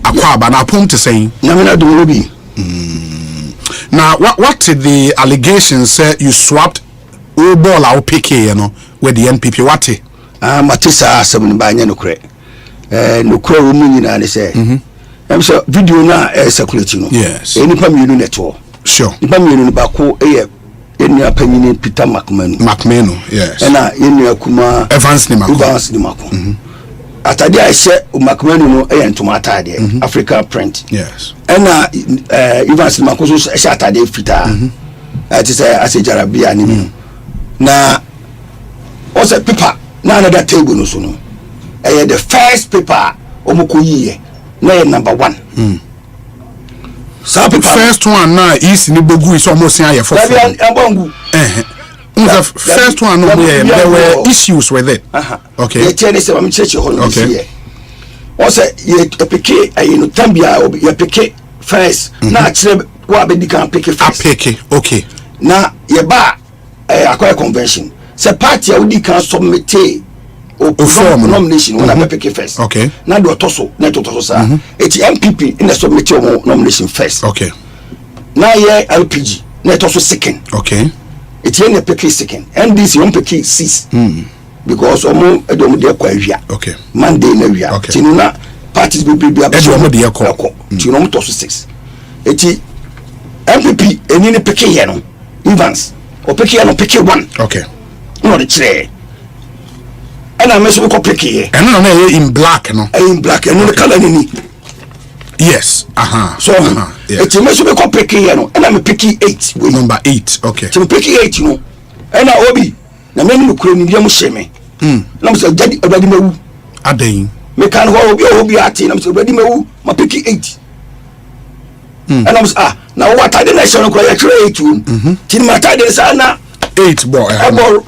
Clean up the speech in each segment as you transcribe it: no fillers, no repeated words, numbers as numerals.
Akwaba na pom to say na me na do bi. Now what the allegations say you swapped all ball out PK, you know, with the NPP what? Matisa asem ba nya no kure. No kure wo mu nyina ne say. Em so video na circulate no. Yes. Enipa mienu neto. Sure. Nipa mienu ba ko enya panyini Peter Macmenu. Yes. Ena enya kuma Evans ni Mako. Atade a hye Macmenu no ntoma atade African print. Yes. Ena Evans ni Mako so hye atade fita. Ati say asejarabia ni na also paper na another table no so no. The first paper omoko yiye na number 1. So first one now is ni bogu is almost here for. The first one no there were issues with it. Okay. The tell say am church hall this year. Also ye pick no tambia ye pick first na kire wa be di kan pick first. Okay. Na ye ba akwai convention. Say party a udi kan submit form nomination when I pick first. Okay. Now do toso na toso sa. It's MPP in the submit nomination first. Okay. Now ye LPG na toso second. Okay. It's in the pick second. NDC on pick 6. Because omo edom de kwa awia. Okay. Monday na awia. Okay. Tinuna parties be edom de kwa. Tinuna toso 6. Eti MPP eni pick here no. Evans o pick here no pick 1. Okay. No the chire. And I mess with pick here. And no in black no. In black and no color ni. Yes. So it's mess with pick here no. And I'm picking 8. Number 8. Okay. So picking 8 no. And I obi na me no kure ni biam sheme. Na me say jadi obadi mawu. Aden. Me kan ho obi ati na me say obadi mawu ma picking 8. And I was na what I didn't show no kure ya kire 8. Tin ma ta dey say na 8 boy.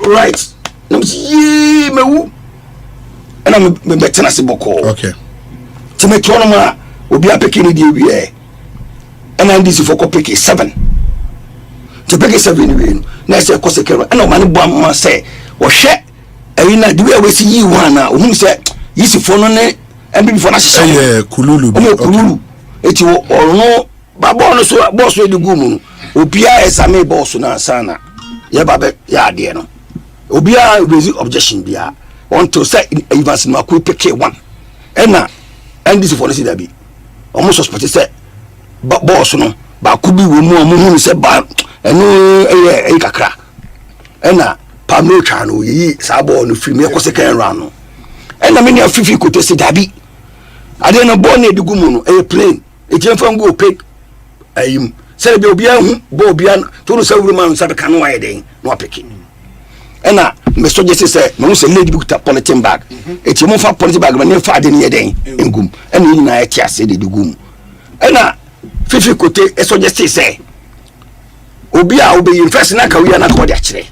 Right. Na me say mawu. And I'm better na se boko. Okay. Ti me tono ma obi apeke ni die wie. And I this for pick 7. To pick 7 we na say ko sekero. And o man bo am say wo hwe na the way we see you one na ohun say yisi for no ne MB for na hye. Kululu. Kululu. Eti orno babo no so boss we di gumu. Obia esame boss na sana. Ye babe ya de no. Obia raise objection bia. Until say Evans Mako pick 1. And this for that be almost suspect say boss no ba could be wo mu hu say ba eno kakra ena pamno twa no yi sa ball no free me ko second round no ena me na fifi ko to say dabi ade no ball na edigu mu no plane e je fa ngo pick ayim say be obi ahu bo obi an to no say wuru man say be kan no aye den no pick ena me so just say me say lady bi kuta polythene bag eti mo fa polythene bag me fa ade ne den engum ena yi na eti ase de gum ena fifi kote e so just say obi a obi first na ka wi na ka odi a kire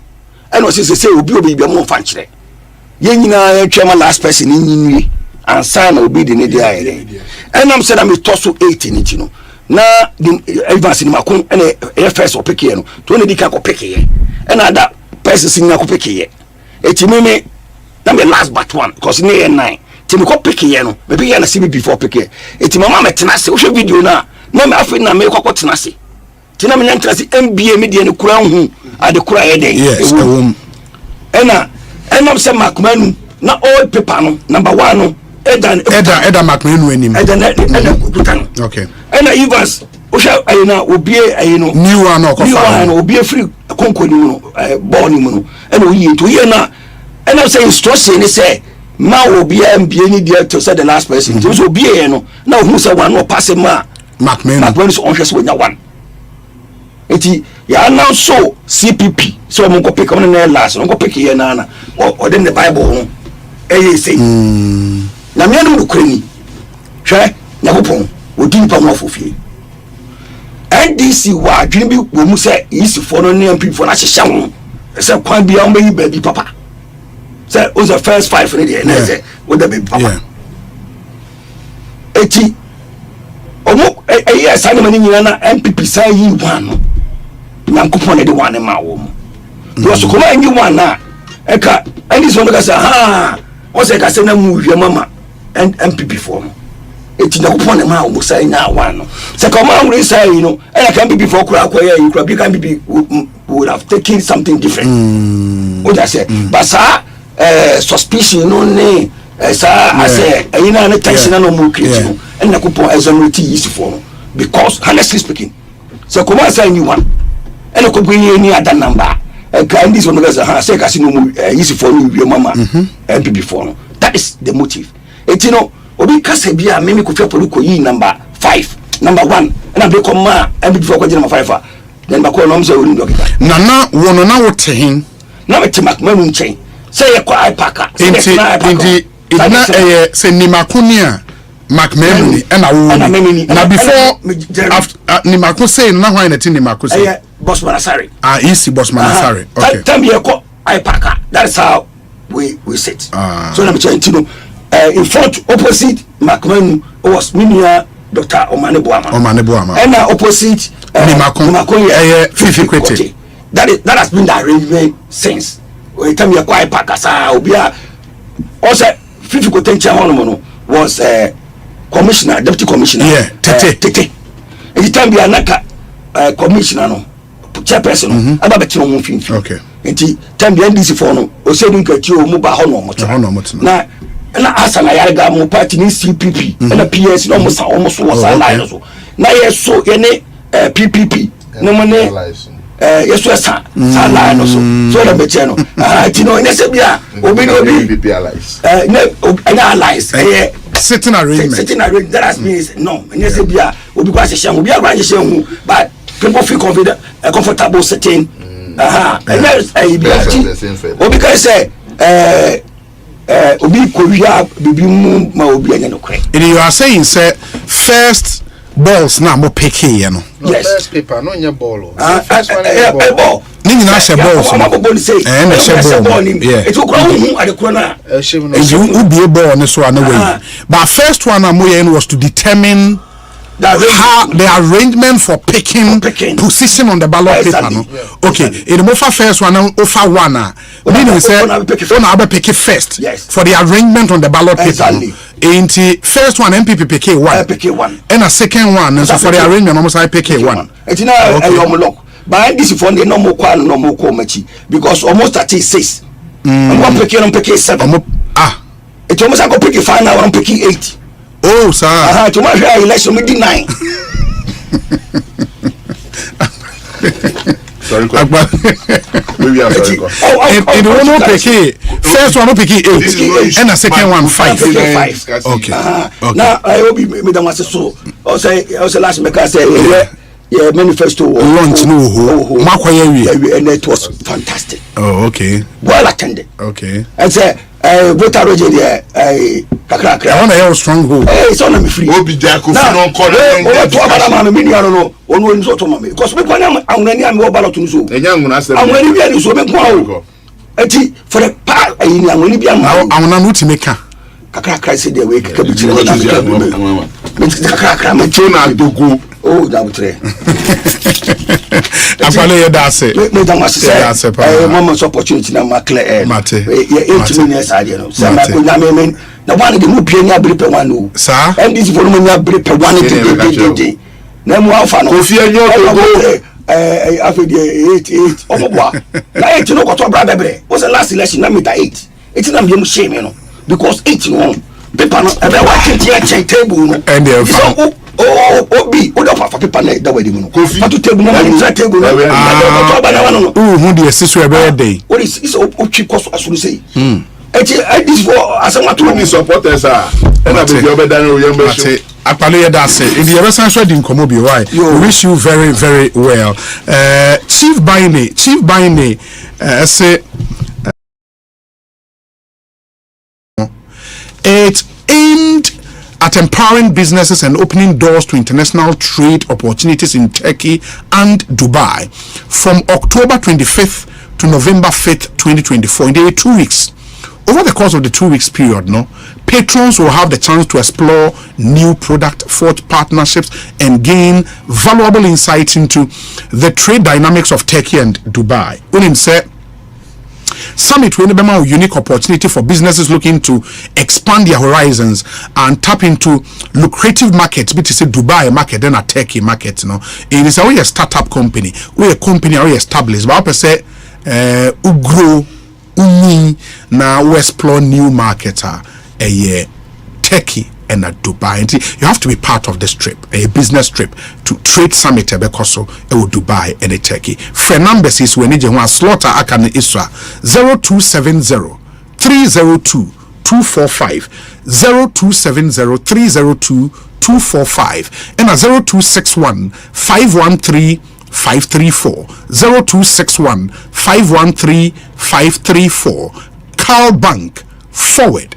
ena o say obi bi mo fa kire ye nyina ya twema last person ni nyinwi ansa na obi de ne de aye den ena am say na me toso 8 ni ti no na Evans ni Mako ena e first o pick here no to ne di ka ko pick here ena da person senior ko pick here eti me na me last but one cause ne 9 ti me ko pick here no me pick here na CB before pick here eti mama me tenase wo hwe video na me afi na me ko tenase ti na me nyantrase MBA me de ne kura hu ade kura ye den yes ena se Macmenu na all paper no number 1 no eda Macmenu enim eda kutan okay ena Evans o sha ayina obi ayino new one no ko fa obi free konkoni mu no ball ni mu no ena oyi to ye na ena say instruction ni say ma obi MBA ni there to say the last person so obi ye no na who say one no pass ma Macmenu so on hwe so nya 1 eti ya now so CPP so mo ko pick on na last no ko pick ye na na o dem the Bible no say na me no kreni hwe na popon odi pa mo afofie NDC wa adwene bi wo mu say yisi for no ne MP for na hyehyɛ ho say kwan bia o meyi baby papa say o the first 5 for the na say wo the baby papa eti omo yes ani mani nyina na MPP say yi one no na nkopon de one ma wo mu do so koma nyi one na eka NDC no ka say o say ka say na mu hwe mama MPP for no eti na kupon na ma o musa nya one no se ka ma we say you know I can be before kura akoya you could be can be would have taken something different what I say but sir suspicion no ne sir I say you know any tension no more create no and na kupon exonerate easy for no because honestly speaking se ko ma say you one and ko bring any other number and this one goes say ka no more easy for you mama MPP for no that is the motive eti no obi kase bia meme ko fia polu ko yi number 5 number 1 na be ko ma MPP for ko number 5 then ba ko no mse ori dokita nana wono na wote hin na me timak manu nchen say ye ko ipaka inti ina se nimakuni a macmemuni na wo na before nimako say na hwan na ti nimako say boss manasari easy boss manasari okay time ye ko ipaka that's how we sit so na me chen in front opposite macmenu was minia Dr. Omane Boama and opposite Nimako Fifi Kwete that has been the arrangement since we time you quite pakasa obia also Fifi Kwete chairman was commissioner deputy commissioner tete and the time be anaka commissioner no chairperson aba betino mo finfi okay and time be NDC for no o say nka ti o mu ba ho no mo na na asana yarga mo party ni CPP na PS no mo sa o mo so wasa line so na yeso ye ne PPP no mo ne yeso sa line so so na be che no ti no ne se bia obi no obi PPP allies na allies sitting arrangement that has means no ne se bia obi kwa se hyan obi agwa hyan hu but people feel confident comfortable sitting and obi can say obi koria bibi mu ma obi anya no kre you are saying say first balls na mo pick here no yes first paper no nya ball ball ni nyina she balls no ma ball say na she ball yeah it ko hu ade ko na you be ball no so na way but first one am was to determine how the arrangement for picking position on the ballot paper no okay in the first one over one meaning say on abe pick first for the arrangement on the ballot paper in the first one MPP pick one and a second one so for the arrangement almost I pick one it's na lock but this for the no more machi because almost 36 I'm going to pick 7 it almost I go pick 5 now I'm picking 8 oh sir to my election me deny sorry maybe I'm sorry it one pick first one pick 8 and a second one 5 okay now I hope me that was so also last make I say yeah manifesto launch no and it was fantastic oh okay well attended okay and say voter roger there kakra I want to strong hold it's on me free obi ja Kofi no call o to abana ma me nua no onu oni so to ma me because me kwana anwani am wo ballot no so enya nguna se anwani bia ni so me kwa o eti for the part ayini anwani bia ma anwani no ti meka kakra say there we kaka bi chire me kakra me chona dogo oh da butre akwale ye da se me da ma se mama so opportunity na ma clear mate ye 8 minutes ade no se ma ko na me na one de mu pie nya bere pe one no sir and this for no nya bere pe one de na mu afa no Kofi enyo dogo after the 8 omogwa na 8 no ko to bra bebre was the last election na meter 8 it na me shame no because 8 no paper no ebe wa tinti table no and the obi o da fa paper na da wadi mu no Kofi patu table no na table no to ba na wano no who the sister ebe dey what is o twi koso asuru sei this for asema to me supporters and I be obe dan o yembe show akpalo ye da se if you ever sanso di nkomo bi why we wish you very very well Chief Baine say it's aimed at empowering businesses and opening doors to international trade opportunities in Turkey and Dubai from October 25th to November 5th, 2024. In the 2 weeks. Over the course of the 2 weeks period, patrons will have the chance to explore new product, forge partnerships, and gain valuable insights into the trade dynamics of Turkey and Dubai. Unim said, summit will be a unique opportunity for businesses looking to expand their horizons and tap into lucrative markets, which is a Dubai market and a Turkey market. You know, it is a startup company, we a company already established, but I say grow now we explore new markets Turkey and Dubai. And you have to be part of this trip, a business trip to trade summit Ebekoso Dubai and Turkey. For numbers is when you want slaughter akan isra 0270 302 245 0270 302 245 and a 0261 513 534 0261 513 534. Carl Bank forward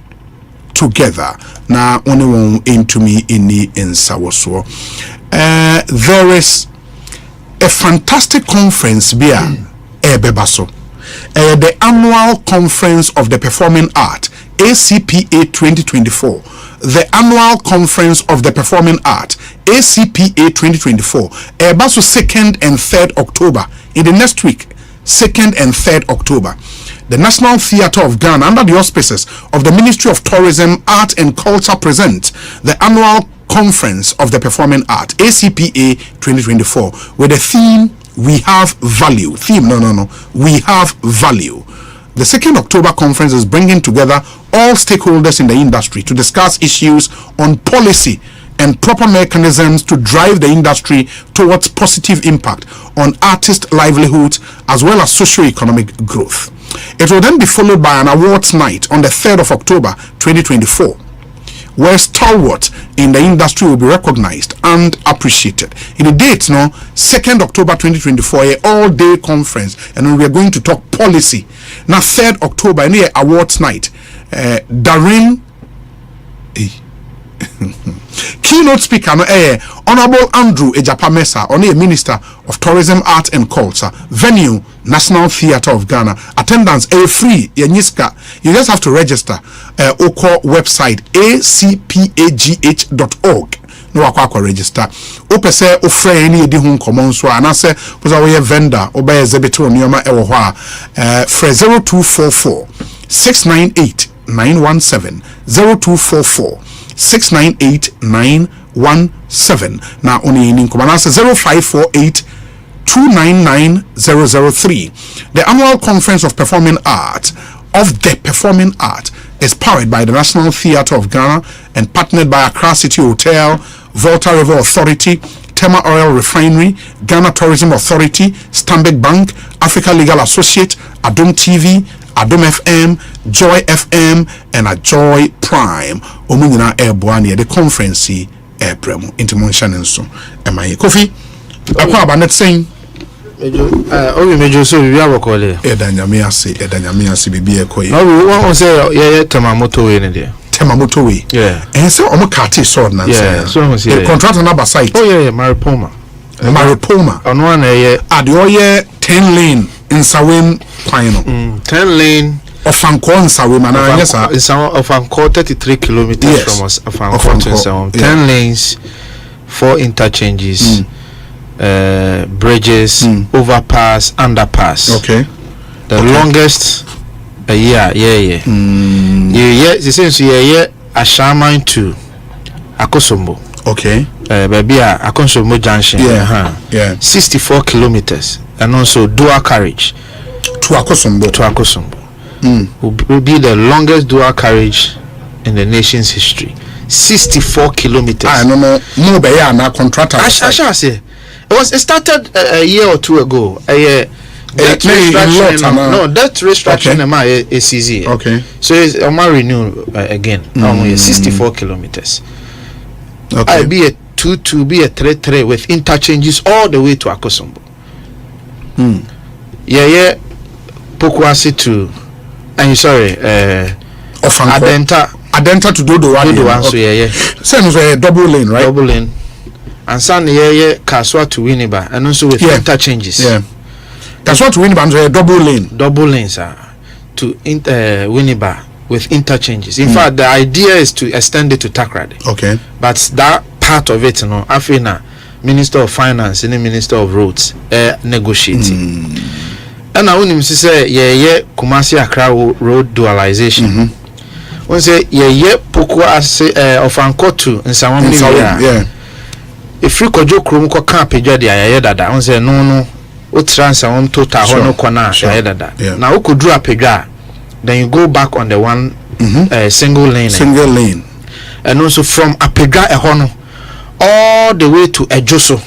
together. Now only one into me in the Sawoso. There is a fantastic conference via Ebebaso. The annual conference of the performing art, ACPA 2024. The annual conference of the performing art, ACPA 2024. Ebebaso 2nd and 3rd October. In the next week, 2nd and 3rd October. The National Theatre of Ghana, under the auspices of the Ministry of Tourism, Art and Culture, presents the annual conference of the performing art, ACPA 2024, with the theme "We Have Value." We have value. The 2nd October conference is bringing together all stakeholders in the industry to discuss issues on policy and proper mechanisms to drive the industry towards positive impact on artist livelihoods as well as socio-economic growth. It will then be followed by an awards night on the 3rd of October 2024, where stalwarts in the industry will be recognized and appreciated. In the date, 2nd October 2024, an all-day conference, and we are going to talk policy. Now, 3rd October, an awards night, Darren keynote speaker Honorable Andrew Ejapamesa, Minister of Tourism, Art and Culture. Venue, National Theatre of Ghana. Attendance free. You just have to register. Oko website acpagh.org. No akwa register. Opese ofre any edi ho nkomo nso anase poza we vendor oba exhibit onioma ewo ho a 0244 698 917 0244 698 917. Now only in Kumanasa 0548 299 003. The annual conference of performing art is powered by the National Theatre of Ghana and partnered by Accra City Hotel, Volta River Authority, Tema Oil Refinery, Ghana Tourism Authority, Stanbic Bank, Africa Legal Associate, Adom TV, Adom FM, Joy FM, and a Joy Prime. Omunina Airboania, the conference Airpremo, Intermontion and so. Am I Kofi? Akwa Banet saying, Major, so we are calling Edanyamia say, Bibi Koy. Oh, we want to say, yeah, Tamamoto in there. Temamoto way. Yeah. And so Omokati sword now. Yeah, so I'm saying. Contract another site. Oh, yeah, Maripoma. On one at the Oye 10 lane in Sawin Pino. 10 lane of Fanko in Sawin, and yes, of Fanko 33 kilometers from us. Of Fanko 10 lanes, 4 interchanges, bridges, overpass, underpass. Okay. The longest. Yeah. Since Ashaman to Akosombo. Okay. Baby, Akosombo Junction. Yeah. 64 kilometers, and also dual carriage to Akosombo. Will be the longest dual carriage in the nation's history. 64 kilometers. I don't know. No, but yeah, now contractor. I shall say it started a year or two ago. That restructuring is easy. Okay. So it's renew again. 64 kilometers. Okay. I'll be a 2 be a 3 with interchanges all the way to Akosombo. Pokwasi to Adenta to Dodo one. So same as a double lane, right? Double lane. And San Kaswa to Winneba, and also with interchanges. Yeah. That's what Winneba is a double lane. Double lanes to Winneba with interchanges. In fact, the idea is to extend it to Takrady. Okay. But that part of it, Afrina, Minister of Finance and the Minister of Roads negotiating. And I want say yeah Kumasi Accra road dualization. When say yeah Poko as of Ankotu in Samam yeah. If you could joke room ko camp jadi ya dada. When say no o transfer ntoto hono kona ya dada. Now you could draw a pedra, then you go back on the one single lane. And also from Apega Ehono all the way to Ejoso.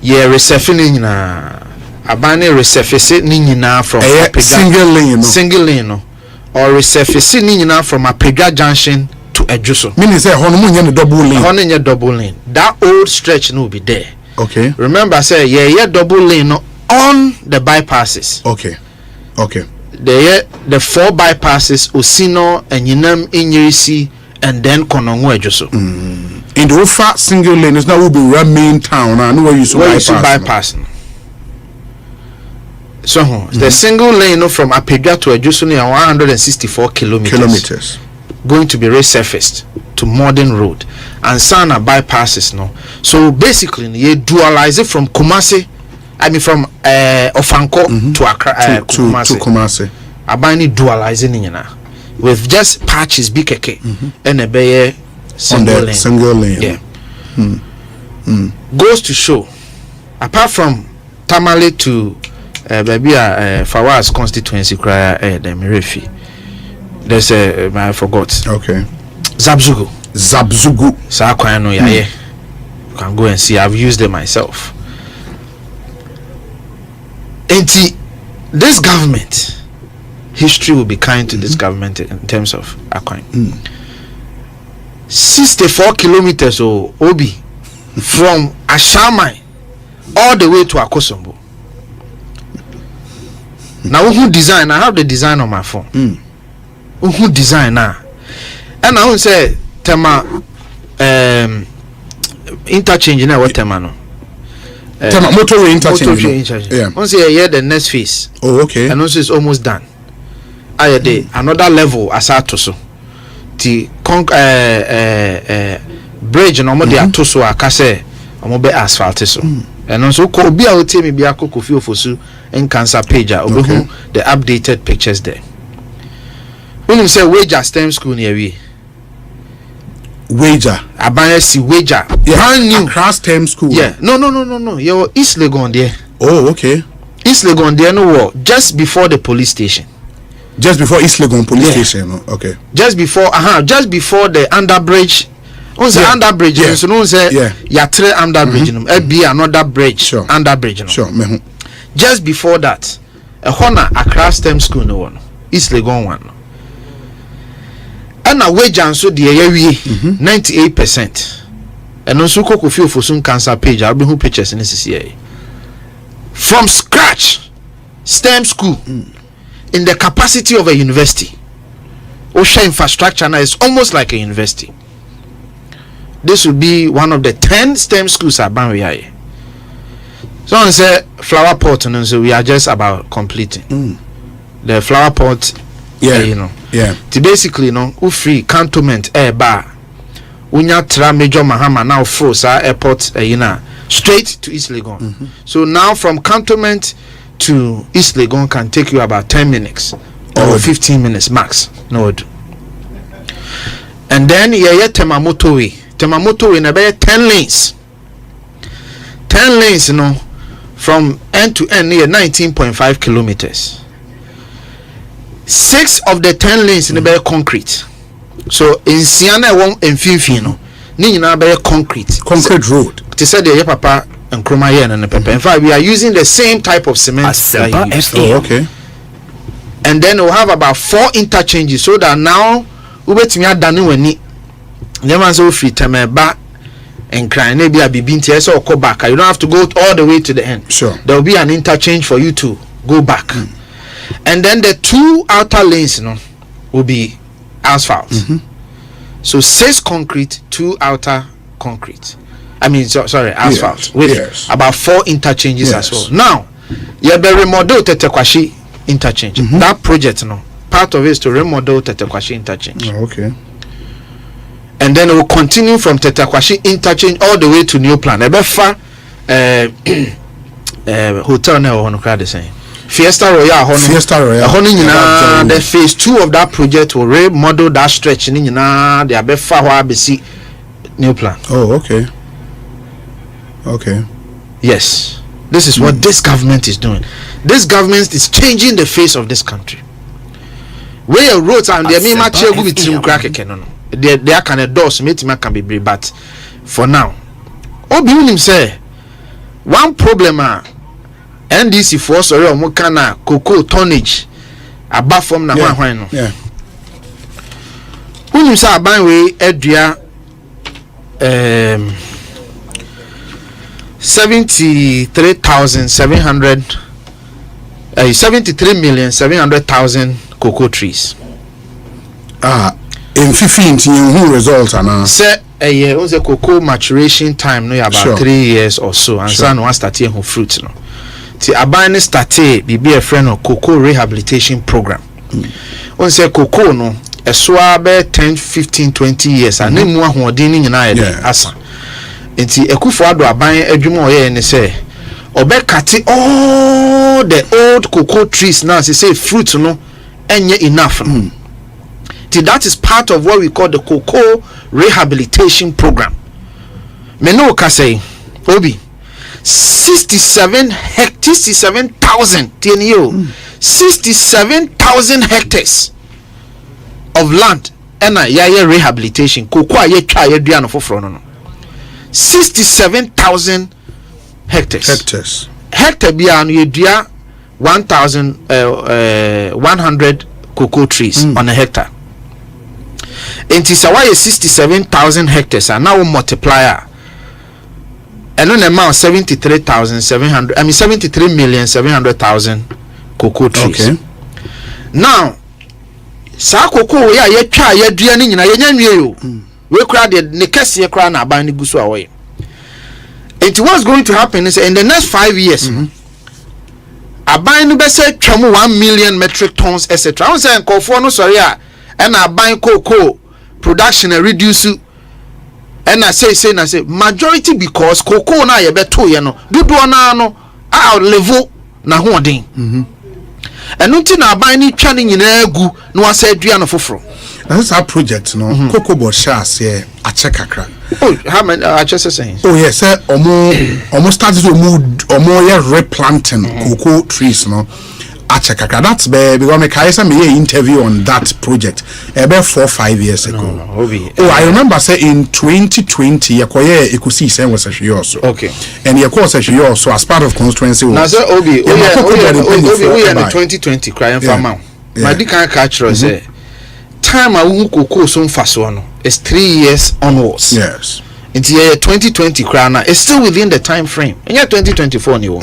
Yeah, resurfacing na abane resurfacing nyina from Apega single lane no or resurfacing nyina from Apega junction to Ejoso. Meaning say hono munye double lane. That old stretch no be there. Okay. Remember I say yeah double lane no on the bypasses. Okay. The 4 bypasses Osino and Yinam Inyirisi and then Konongo Ejoso. In the offer single lane is now will be run main town and where you bypass. So the single lane from Apega to Ejoso near 164 kilometers going to be resurfaced to modern road and Sana bypasses no. So basically you dualize it from Kumasi, I mean from Ofanko to Accra to Kumasi. Abani dualizing nyina with just patches BKK and a bay single lane. Yeah. Goes to show apart from Tamale to Fawaz constituency cry the Mirefi. There's I forgot. Okay. Zabzugu. Sa kwano yaye. You can go and see. I've used them myself. And this government, history will be kind to this government in terms of Akwan. 64 kilometers or Obi from Ashamai all the way to Akosombo. Now who design? I have the design on my phone. Who design now? And I will say tema interchange now what tema no? Motorway interchange. Yeah. Once a year the next phase. Oh, okay. And also it's almost done. I day another level as atoso. The bridge no more the atoso akase omo be asphalt so. And also ko obi a ote me bia Kofi ofosu en cancer page obehu the updated pictures there. When you say wager STEM school near we. Wager Abanesi wager brand new across STEM school. Yeah. No. Your East Legon there. Oh, okay. East Legon there no just before the police station. Just before East Legon police station. Okay. Just before the underbridge. On the underbridge, so no say yatre underbridge no. Be another bridge. Underbridge no. Sure. Just before that, a Hona across STEM school no one. East Legon one. And a wage and so the 98%. And also Kofi Ofosun cancer page. I'll be who pictures in this year. From scratch, STEM school in the capacity of a university. OSHA infrastructure now is almost like a university. This will be one of the 10 STEM schools at Banwe. So I say flower pot, and so we are just about completing the flower pot. Basically, free cantonment bar. Unya tra major Mahama now froze airport straight to East Legon. So now from cantonment to East Legon can take you about 10 minutes or 15 minutes max. And then Temamoto in about 10 lanes. 10 lanes, from end to end near 19.5 kilometers. 6 of the 10 lanes in the concrete. So in Siana one and Finfino, Nina be concrete road. To say the papa and Chromayan and the pepper. In fact, we are using the same type of cement. Okay. And then we'll have about 4 interchanges so that now we bet me done when ni never so free temeba and cry maybe a bibinti or go back. You don't have to go all the way to the end. Sure. There will be an interchange for you to go back. And then the 2 outer lanes will be asphalt. So 6 concrete, 2 outer concrete. I mean sorry, asphalt with about 4 interchanges as well. Now you have remodel Tetekwashi interchange. That project part of it is to remodel Tetekwashi interchange. Okay. And then it will continue from Tetekwashi interchange all the way to New Plan. Ebefa hotel now on the same. Fiesta Royale the phase 2 of that project will remodel that stretch ni nyina they be fa ho abesi new plan. Oh, okay. Yes, this is what this government is doing. This government is changing the face of this country. Where roads and the me match go with team crack no they can endorse me can be but for now obi unim say one problem NDC for sorry o mo kana cocoa tonnage above from na hwan no yeah unim say aban we adua 73,700,000 cocoa trees. In 15 who result and say on the cocoa maturation time no about 3 years or so and so no start here fruit no ti aban start be a friend of cocoa rehabilitation program on say cocoa no so be 10 15 20 years and mu ahoden ni nyina asa enti ekufo ado aban adwuma oye ne say obekate all the old cocoa trees now say fruit no enye enough that is part of what we call the cocoa rehabilitation program. Meno ka say obi 67,000 TNU 67,000 hectares of land and ya rehabilitation cocoa ye twa ye dua no foforo no 67,000 hectares hectare bia no ye dua 1,100 cocoa trees on a hectare. It is a 67,000 hectares and now multiplier and on amount 73,700 I mean 73,700,000 cocoa trees. Okay. Now sa cocoa we ye twa ye dua ni nyina ye nyanwe yo we kra de ne kese kra na aban ni gusu away. It was going to happen is in the next 5 years aban no be say twam 1 million metric tons etc. I say nkofo no sorry and I buy cocoa production and reduce and I say majority because cocoa na ye beto ye no dodo na no a level na hoden and unti na buy ni twa ni nyina agu no asa adua no foforo. That's our project no cocoa board shares here a check kakra. Oh, how many just saying? Oh yes, almost started omo ye replanting cocoa trees no. That's because me kaisa me interview on that project about 4 or 5 years ago. I remember say in 2020 yakoye ikusi say was also. Okay. And yakoye say also as part of constituency. Now say obi in 2020 crying for now. My dikan catch us say time a cocoa so faso no is 3 years onwards. Yes. Into year 2020 cry na is still within the time frame. In year 2024 ni wo.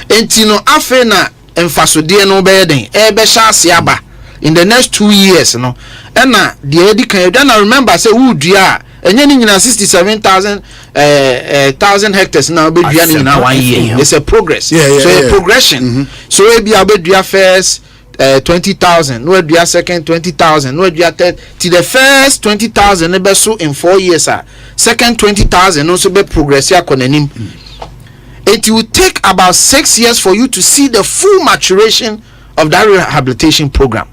Enti no afe na emfasodie no be den be chance aba in the next 2 years no and na the edi kan then I remember say udua enye ni nyina 67,000 hectares now be dua ni nyina 1 year. It's a progress. A progression. So we be abedua first 20,000 no dua second 20,000 no dua third till the first 20,000 be so in 4 years second 20,000 no so be progress ya konanim. It will take about 6 years for you to see the full maturation of that rehabilitation program.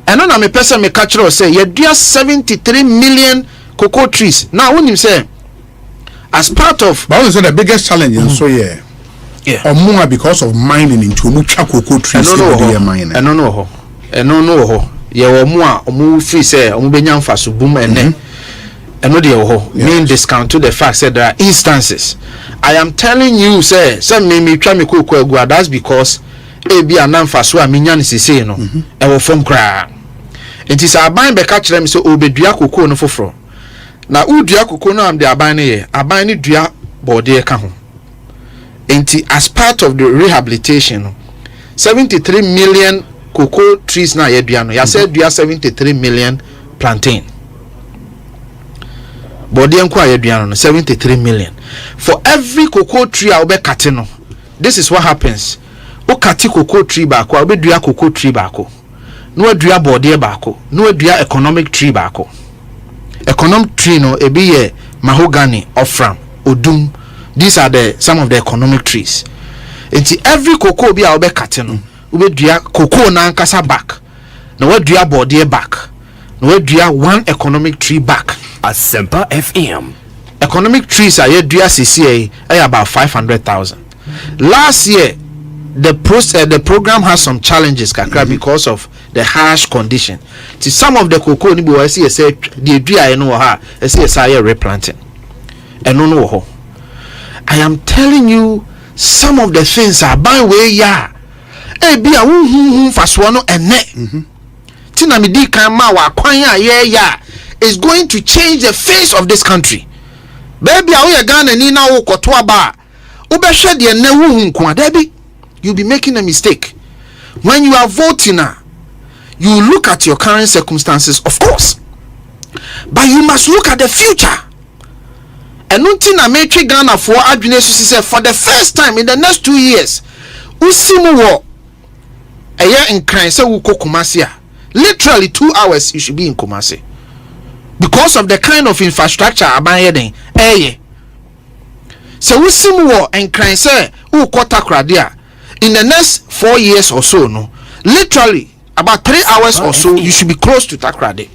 And then I'm a person me catch or say you do 73 million cocoa trees. Now when you say as part of but also the biggest challenge in so or more because of mining into mucha cocoa trees mining. No. Yeah, or more free say benya mfaso boom ene. And no mean discount to the fact that there are instances. I am telling you, say me try me cocoa go. That's because be an amfaso a minyan say no. E wo from kra. It is a ban be catch them so obedua cocoa no foforo. Na udua cocoa no am the aban ye. Aban ni dua body ka ho. Enti as part of the rehabilitation 73 million cocoa trees na ye dua no. Ya say dua 73 million plantain. Body enko ayeduano 73 million for every cocoa tree a obe kate no. This is what happens. O kate cocoa tree baako obe dua cocoa tree baako no adua body baako no adua economic tree baako. Economic tree no ebi ye mahogany, ofram, odum. These are some of the economic trees. Enti every cocoa bi a obe kate no ube dua cocoa na ankasa back na we dua body back na we dua one economic tree back. Asempa FM. Economic trees are dua CCA about 500,000. Last year the program has some challenges kakra because of the harsh condition. To some of the cocoa ni we see say the dua no ha say say replanting eno no ho. I am telling you some of the things are by way ya bia hu faso no ene tina me di kan ma wa kwan ya is going to change the face of this country. Baby a we Ghana ni na wo koto aba wo be hwe de na hu nko adabi, you'll be making a mistake when you are voting. You look at your current circumstances, of course, but you must look at the future. And nothing na make Ghana for adwene so say for the first time in the next 2 years usimu wo eye nkran say wo Kumasi a literally 2 hours you should be in Kumasi because of the kind of infrastructure aban den so usimu wo nkran say wo Takoradi a in the next 4 years or so no literally about 3 hours or so you should be close to Takoradi.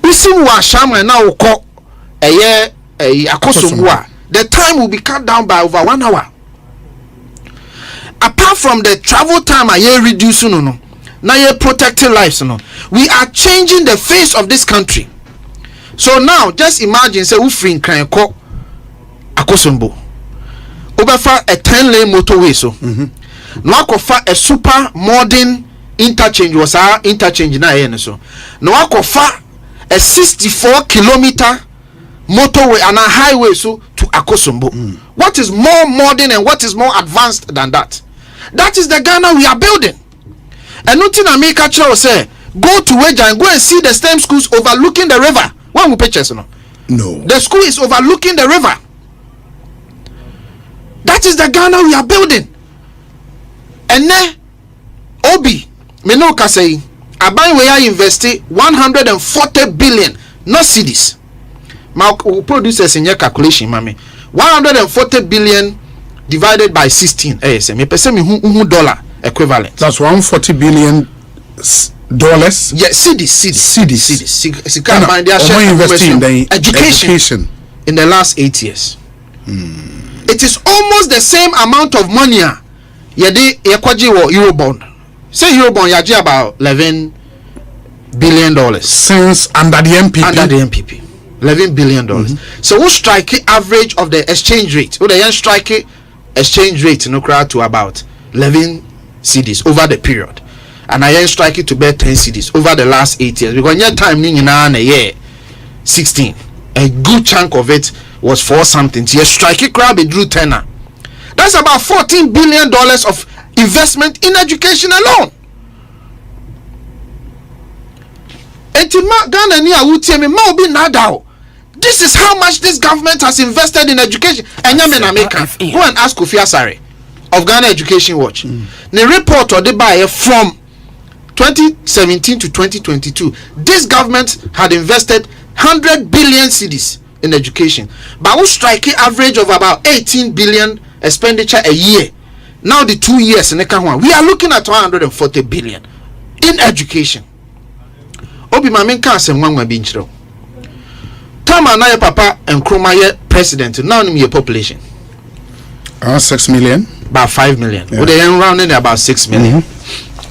Usimu wa shama na wo the time will be cut down by over 1 hour. Apart from the travel time I reduce no now you're protecting lives no, we are changing the face of this country. So now just imagine say we free kan ko Akosombo obefa a 10-lane motorway so no akofa a super modern interchange was our interchange na so no akofa a 64-kilometer motorway and a highway so to Akosombo. What is more modern and what is more advanced than that? That is the Ghana we are building. And nothing America say go to Weja and go and see the STEM schools overlooking the river. One pictures no. The school is overlooking the river. That is the Ghana we are building. And then Obi Menoka say Aban we are investing 140 billion not cedis. My producers in your calculation, mommy. 140 billion divided by 16. Me pese me hu dollar equivalent. That's 140 billion dollars. Yeah, cedis. Sika man they are investing in education in the last 8 years. It is almost the same amount of money. Yede yakwaji wo Eurobond. Say Eurobond yaji about $11 billion since under the MPP. $11 billion. So we strike average of the exchange rate. We the strike exchange rate no crowd to about 11 cedis over the period, and I strike it to bear 10 cedis over the last 8 years. Because your time in a year 16, a good chunk of it was for something. So you strike it crowd drew 10. That's about $14 billion of investment in education alone. Ghana ni awutie me ma obi nadao. This is how much this government has invested in education. Go and ask Kofi Asare of Ghana Education Watch. The report or the buyer from 2017 to 2022, this government had invested 100 billion cedis in education, but we strike an average of about 18 billion expenditure a year. Now the 2 years in the we are looking at 140 billion in education. Obi mamen ka asem wanwa bi nchiro. Tama na your papa Nkrumah ye president. Now nim your population. 6 million. About 5 million. Yeah. They rounding about 6 million.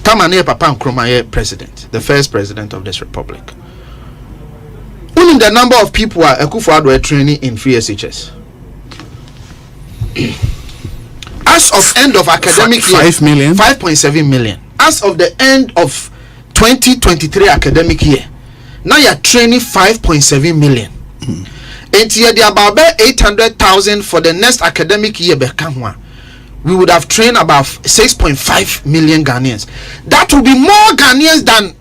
Tama na your papa Nkrumah ye president, the first president of this republic. Only the number of people are Akufo-Addo were training in free SHS. As of end of academic year, 5 million. 5.7 million. As of the end of 2023 academic year, now you're training 5.7 million. And here they are about 800,000 for the next academic year. We would have trained about 6.5 million Ghanaians. That will be more Ghanaians than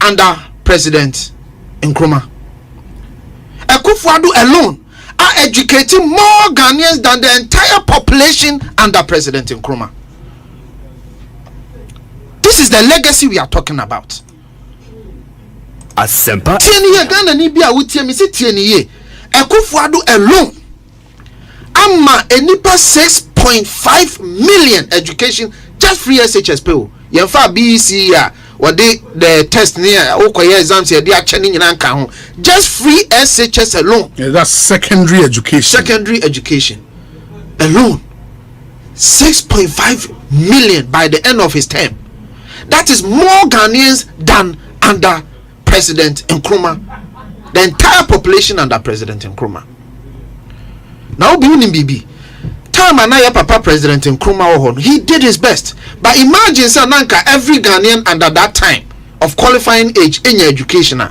under President Nkrumah. Akufo-Addo alone are educating more Ghanaians than the entire population under President Nkrumah. This is the legacy we are talking about. Asempa. Tieniye Ghana ni bia wutie mi se tieniye. Akufo-Addo alone ama enipa 6 6.5 million education just free SHS pay. Yemfa BEC or the test near okoye exams here they are checking in anka just free SHS alone. Yeah, that's secondary education alone. 6.5 million by the end of his term. That is more Ghanaians than under President Nkrumah. The entire population under President Nkrumah. Now be in BB time and papa President Nkrumah, he did his best. But imagine Sananka, every Ghanaian under that time of qualifying age in your education.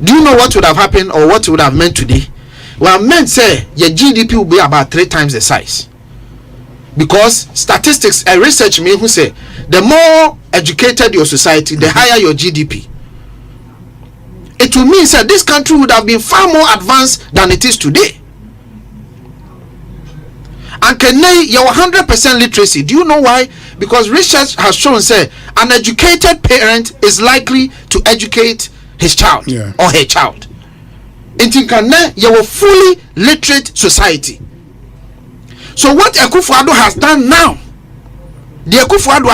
Do you know what would have happened or what would have meant today? Well, meant say your GDP will be about 3 times the size. Because statistics and research me who say the more educated your society, the higher your GDP. It will mean that this country would have been far more advanced than it is today. And can you 100% literacy? Do you know why? Because research has shown say an educated parent is likely to educate his child or her child. It you a fully literate society. So what Akufo-Addo has done now, the Akufo-Addo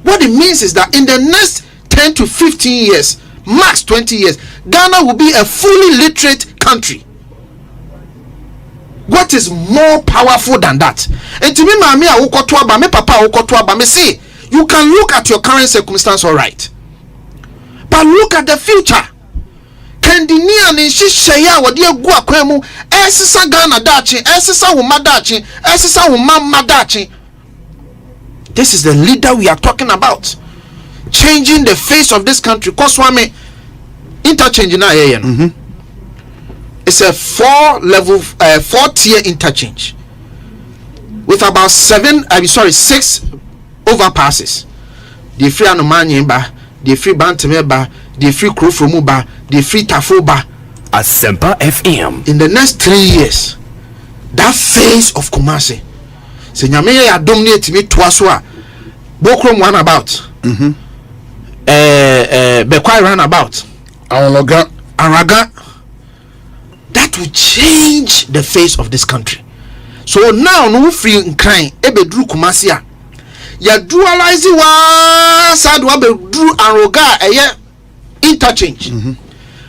what it means is that in the next 10 to 15 years, max 20 years, Ghana will be a fully literate country. What is more powerful than that? And to me, mami awokotoaba, me papa awokotoaba, me say you can look at your current circumstance, all right, but look at the future. Kendinia ni shisheya wadi egu akwemu esisa Ghana dachi, esisa wuma dachi, esisa wuma dachi. This is the leader we are talking about, changing the face of this country. Koswame interchange na yeyen. It's a 4-tier interchange with about 6 overpasses. The free Anomanyemba, the free Bantameba, the free Krofromuba, the free Tafoba. Asempa FM. In the next 3 years, that face of Kumasi, se nyame ya dominate me twaswa, Bokrom runabout, Bekwai runabout, Araga. That will change the face of this country. So now no free in crime ebe drew Kumasia. Ya dualize wa sad wa be drew Aroga interchange.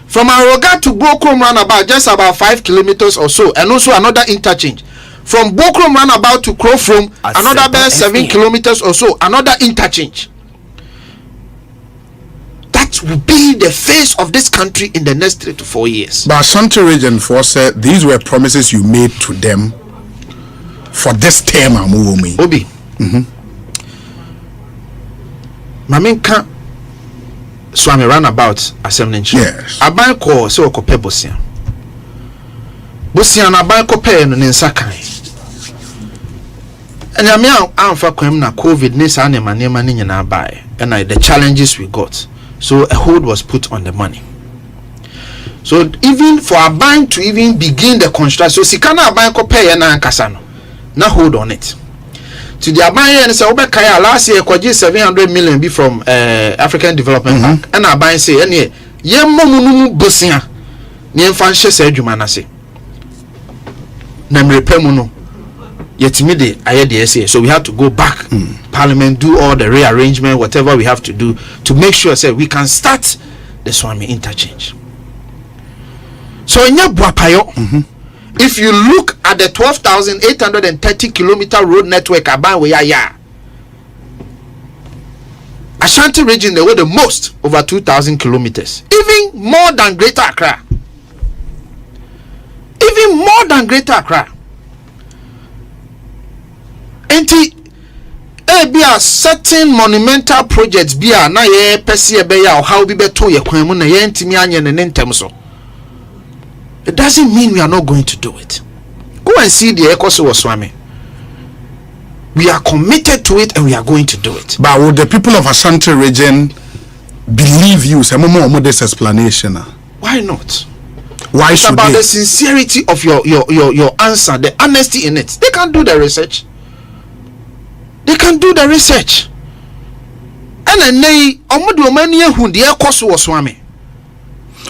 From Aroga to Bokrom runabout just about 5 kilometers or so, and also another interchange. From Bokrom runabout to Krofrom, another about 7 kilometers or so, another interchange. That will be the face of this country in the next 3 to 4 years. But Ashanti region for said these were promises you made to them for this term. Obi. Maminka Swami runabout assembly. Yes. Aban ko se okope Bosia. Bosia na aban ko pe no nsakan. And I mean amfa kwam na COVID ni sa nema ni nyina bae. And the challenges we got. So a hold was put on the money. So even for a bank to even begin the construction, so sikana bank ko pay na ankasa no, na hold on it. To the bank and say obekaya last year kwaje 700 million be from African Development Bank. And a bank say any ye momunumu bosia ni emfa nhye sa adwuma na se. Na mrepemu no yetimi de aye de say, so we have to go back Parliament, do all the rearrangement, whatever we have to do to make sure say we can start the Swami interchange. So in your Buapayo, if you look at the 12,830 kilometer road network Abanwe Ashanti region, they were the most, over 2,000 kilometers, even more than Greater Accra. Even more than Greater Accra. Enti be a certain monumental projects be a na ye pese be ya or how be beto ye kwan mu na ye ntimi anye ne ntem so. It doesn't mean we are not going to do it. Go and see the Ekoso Swami. We are committed to it and we are going to do it. But would the people of Ashanti region believe you? Say more this explanation. Why not? Why it's should about they? The sincerity of your answer, the honesty in it. They can do the research. They can do the research. And then they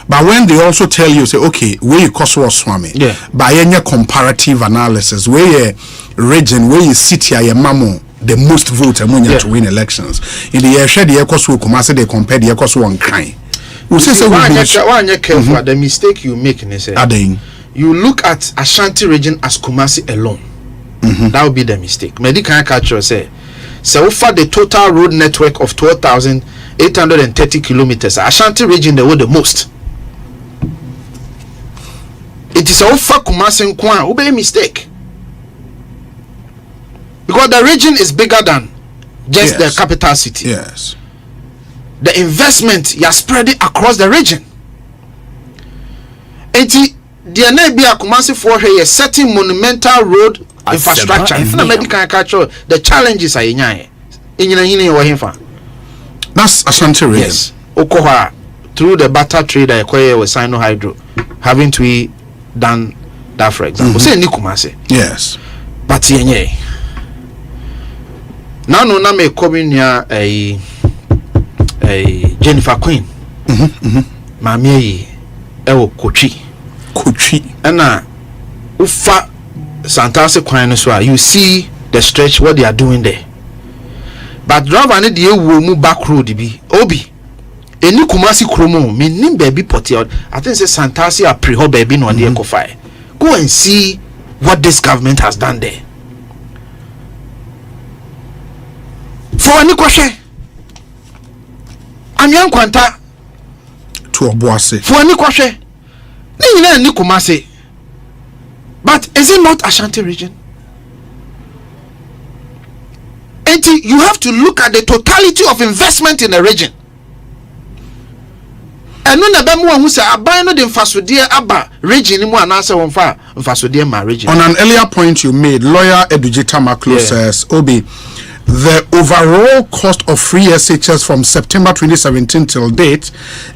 but when they also tell you, say, okay, where you cost was Swami, yeah, by any comparative analysis, where region where you sit here your mamo the most votes among you to win elections in the year share the ecoso Kumasi they compare the ecoso one kind we say one you careful the mistake you make in say you look at Ashanti region as Kumasi alone. That would be the mistake. Medical culture say so far the total road network of 12,830 kilometers. Ashanti region they were the most. It is so far Kumasi Nkwan will be a mistake. Because the region is bigger than just the capital city. Yes. The investment you are spreading across the region. The Anabia Kumasi for here a certain monumental road infrastructure. Medical culture, the challenges are in that's Ashanti region. Yes. Okoha through the butter trade I acquire with Sino Hydro, having to be done that for example. Say Nikumasi. Yes. But yenye. Now no na me coming near a Jennifer Queen. Mami ewo Kochi. And ufa Santase Queen so you see the stretch what they are doing there. But driver need the move back road be obi. Eni Kumasi Kromo meaning baby potty out. I think say Santase are pre baby no the Kofi. Go and see what this government has done there. For any question, I'm young Quanta to Obuasi. For any question, ni Kumasi. But is it not Ashanti region? And you have to look at the totality of investment in the region. And no nabemu who say abai no the infasodie aba region ni mu anase wonfa infasodie ma region. On an earlier point you made, lawyer Edujita Maklo says, Obi, the overall cost of free SHS from September 2017 till date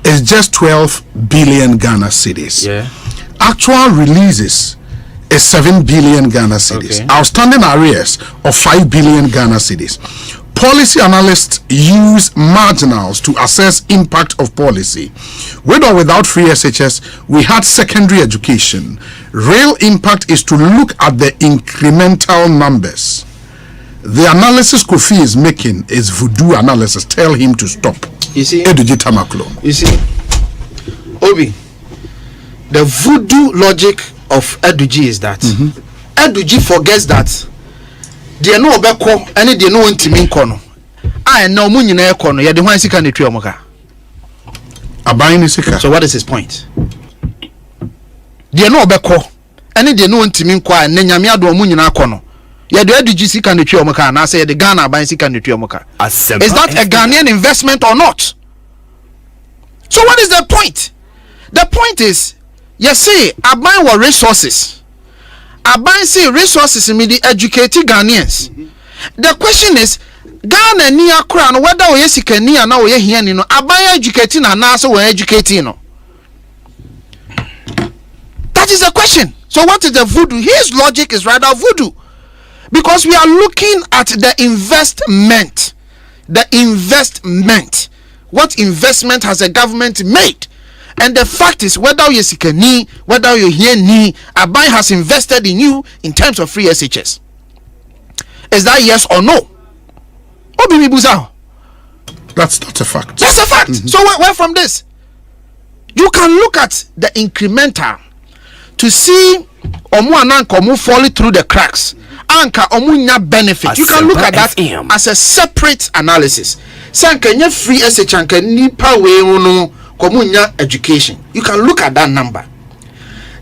is just 12 billion Ghana cedis. Yeah. Actual releases is 7 billion Ghana cedis. Okay. Outstanding arrears of 5 billion Ghana cedis. Policy analysts use marginals to assess impact of policy. With or without free SHS, we had secondary education. Real impact is to look at the incremental numbers. The analysis Kofi is making is voodoo analysis. Tell him to stop. You see, Edujita Maklo. You see, Obi, the voodoo logic of Eduji is that Eduji forgets that they know Beko and they know Intimin Kono. I know Munina Kono, ya the one sika ne tuamoka. Abayini sika. So what is his point? They know Beko and they know Intimin Kwa and Nyamia do Munina Kono. Ya the Eduji sika ne tuamoka and I say the Ghana abayini sika ne tuamoka. Is that a Ghanaian investment or not? So what is the point? The point is, you see, abayini wa resources. Aban say resources in the educated Ghanaians. The question is, Ghana ni akra no whether we sikani na we hia ni no aban educating na na so we educating no. That is the question. So what is the voodoo? His logic is rather voodoo. Because we are looking at the investment. The investment. What investment has the government made? And the fact is, whether you sikani, whether you hear ni, Abai has invested in you in terms of free SHS. Is that yes or no? That's not a fact. That's a fact. So where from this? You can look at the incremental to see omu falling through the cracks. Anka omunya benefit. You can look at that as a separate analysis. Sanka nye free SHS anka nipa we no Komunya education. You can look at that number.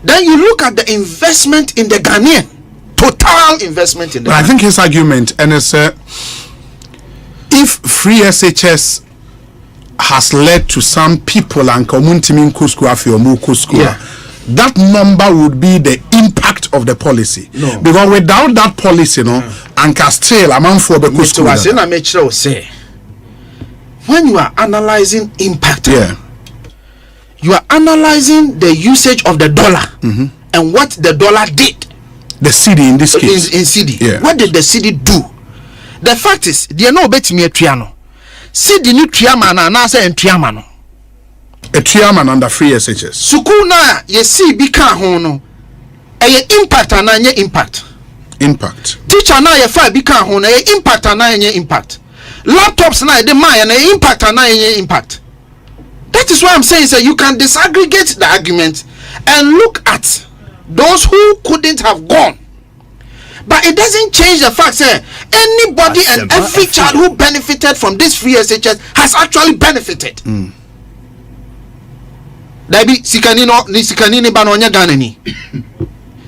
Then you look at the investment in the Ghanaian. Total investment in the Ghanaian. I think his argument, and it's if free SHS has led to some people and community that number would be the impact of the policy. No. Because without that policy, and still among for the say when you are analyzing impact, you are analyzing the usage of the dollar and what the dollar did. The cedi in this case. In cedi. Yeah. What did the cedi do? The fact is, they are no bet me a triano. Cedi ni triamana na say triamano. A triaman under free SHS. Sukuna ye see bika hono. A impact and anye impact. Impact. Teacher na ye fa bi kan ho na ye impact na ye impact. Laptops na de man na ye impact na ye impact. That is why I'm saying you can disaggregate the argument and look at those who couldn't have gone. But it doesn't change the fact that anybody and every child who benefited from this free SHS has actually benefited. Dabi sikanino ni sikanini bano onya ganani.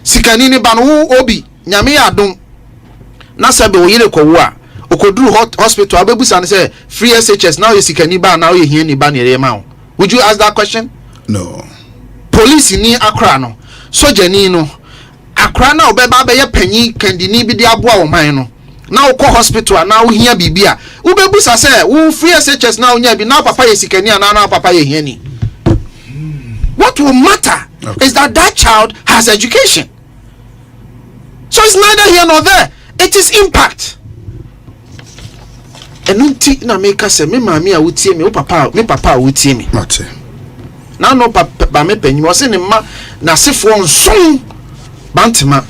Sikanini bano obi nyame adom. Na sabe oyire ko wo a okoduru hospital abebusa ne say free SHS now you sikani ba now you hia ni ba ne ma. Would you ask that question? No. Police ni Accra no. Soja ni no. Accra na obeba be ye panyi kandini bi de aboa wo man no. Na wo hospital na wo hia bibia. Wo bebusa say wo free SHS na onya bi na papa ye sikani na papa ye hia ni. What will matter is that that child has education. So it's neither here nor there. It is impact. And unti na make us say me mami a wutie me, papa a wutie me. Mate. Now no papa me penyi was in ma na sefo nson bantima.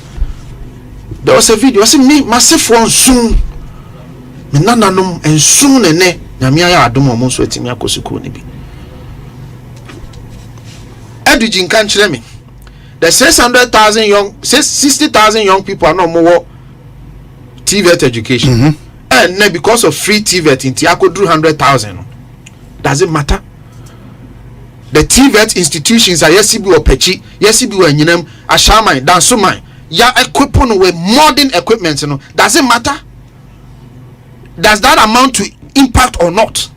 There was a video say me masefo nson. Me nananom enson ne na me aya adom omo so etimi akosuku ne bi. Edwin can tell me the 60,000 young people are no more TVET education. And then because of free TVET in Tiako drew 100,000. Does it matter? The TVET institutions are yesibu or pechi, yesibu and yinem, ashamai, dansumai, ya equipment with modern equipment. Does it matter? Does that amount to impact or not?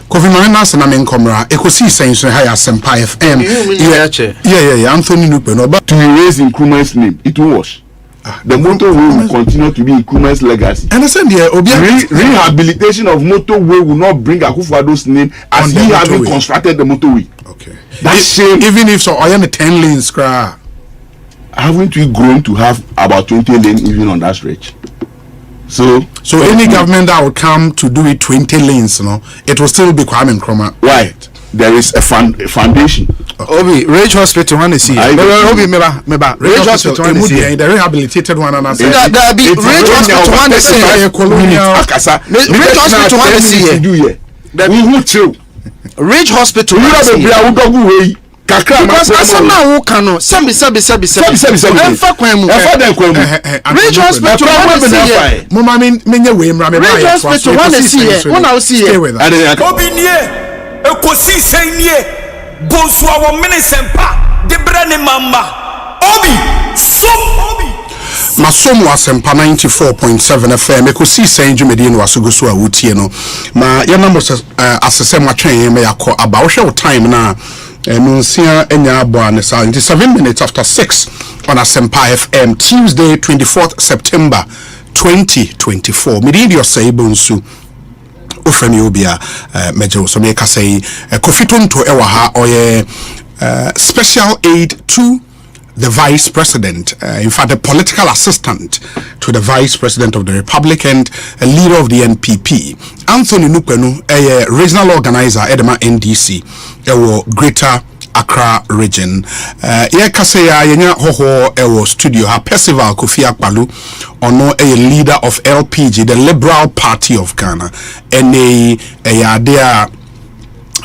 Kofi Marina na men komra ekosi sense higher Sempa FM. Yeah. Anthony Nupeno but to erase Nkrumah's name, it will wash. The motorway will continue to be Nkrumah's legacy. And I said rehabilitation of motorway will not bring Akufo-Addo's name as he having constructed the motorway. Okay. That's shame. Even if so, I am a 10 lanes cra. Haven't we grown to have about 20 lanes even on that stretch? So any government that will come to do it 20 lanes, it will still be Kwame Nkrumah. Why? There is a foundation. Obi Rage Hospital one is here. Obi meba Rage Hospital one is here. The rehabilitated one and I said that be Rage Hospital one is here. Rage Hospital one is here. We chill. Rage Hospital one is here. Because asama wo kano sebi enfa kwan mu Rage Hospital one is here. Mama menye we mra me ba Rage Hospital one is here. One now see here. Obi nie ekosi senie bonso awo mene sempa de brane mama obi masomo asempa 94.7 FM ekosi senju medie no asogoso a wotie no ma ya number asese matwen me yakọ aba wo hwe time na nunsia enya abo an 7 minutes after 6 on Asempa FM Tuesday 24th September 2024 Mididio Saibonsu ofremi obia meje so me ka say Kofi tonto ewa ha oye special aid to the Vice President, in fact, a political assistant to the Vice President of the Republic and a leader of the NPP. Anthony Nupenu, a regional organizer, Edema NDC, Greater Accra region. Yekaseya yenya hoho ewo studio ha Percival Kofi Akpalu ono a leader of LPG, the Liberal Party of Ghana, and a there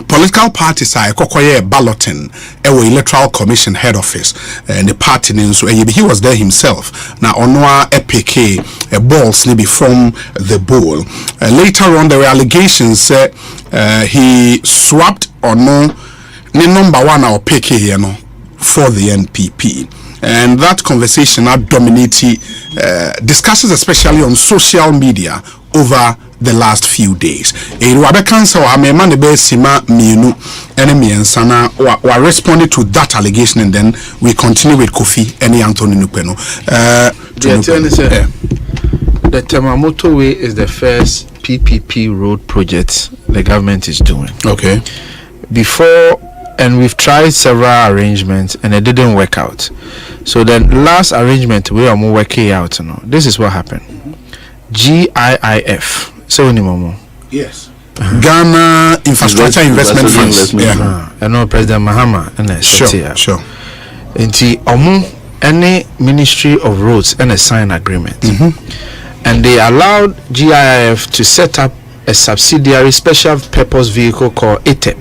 political parties are kokoye balloting electoral commission head office and the party so he was there himself now onwa epk balls maybe from the bowl. Later on there were allegations he swapped or no number one or PK here no for the NPP. And that conversation now dominated discussions, especially on social media, over the last few days. We responded to that allegation, and then we continue with Kofi and Anthony Nupeno. The Temamoto Way is the first PPP road project the government is doing. Okay. Before, and we've tried several arrangements and it didn't work out. So the last arrangement we are more working out. This is what happened. GIIF. So anymore. Yes. Ghana Infrastructure Investment Funds. I know President Mahama and sure. Nti any Ministry of Roads and a sign agreement. And they allowed GIF to set up a subsidiary special purpose vehicle called ATEP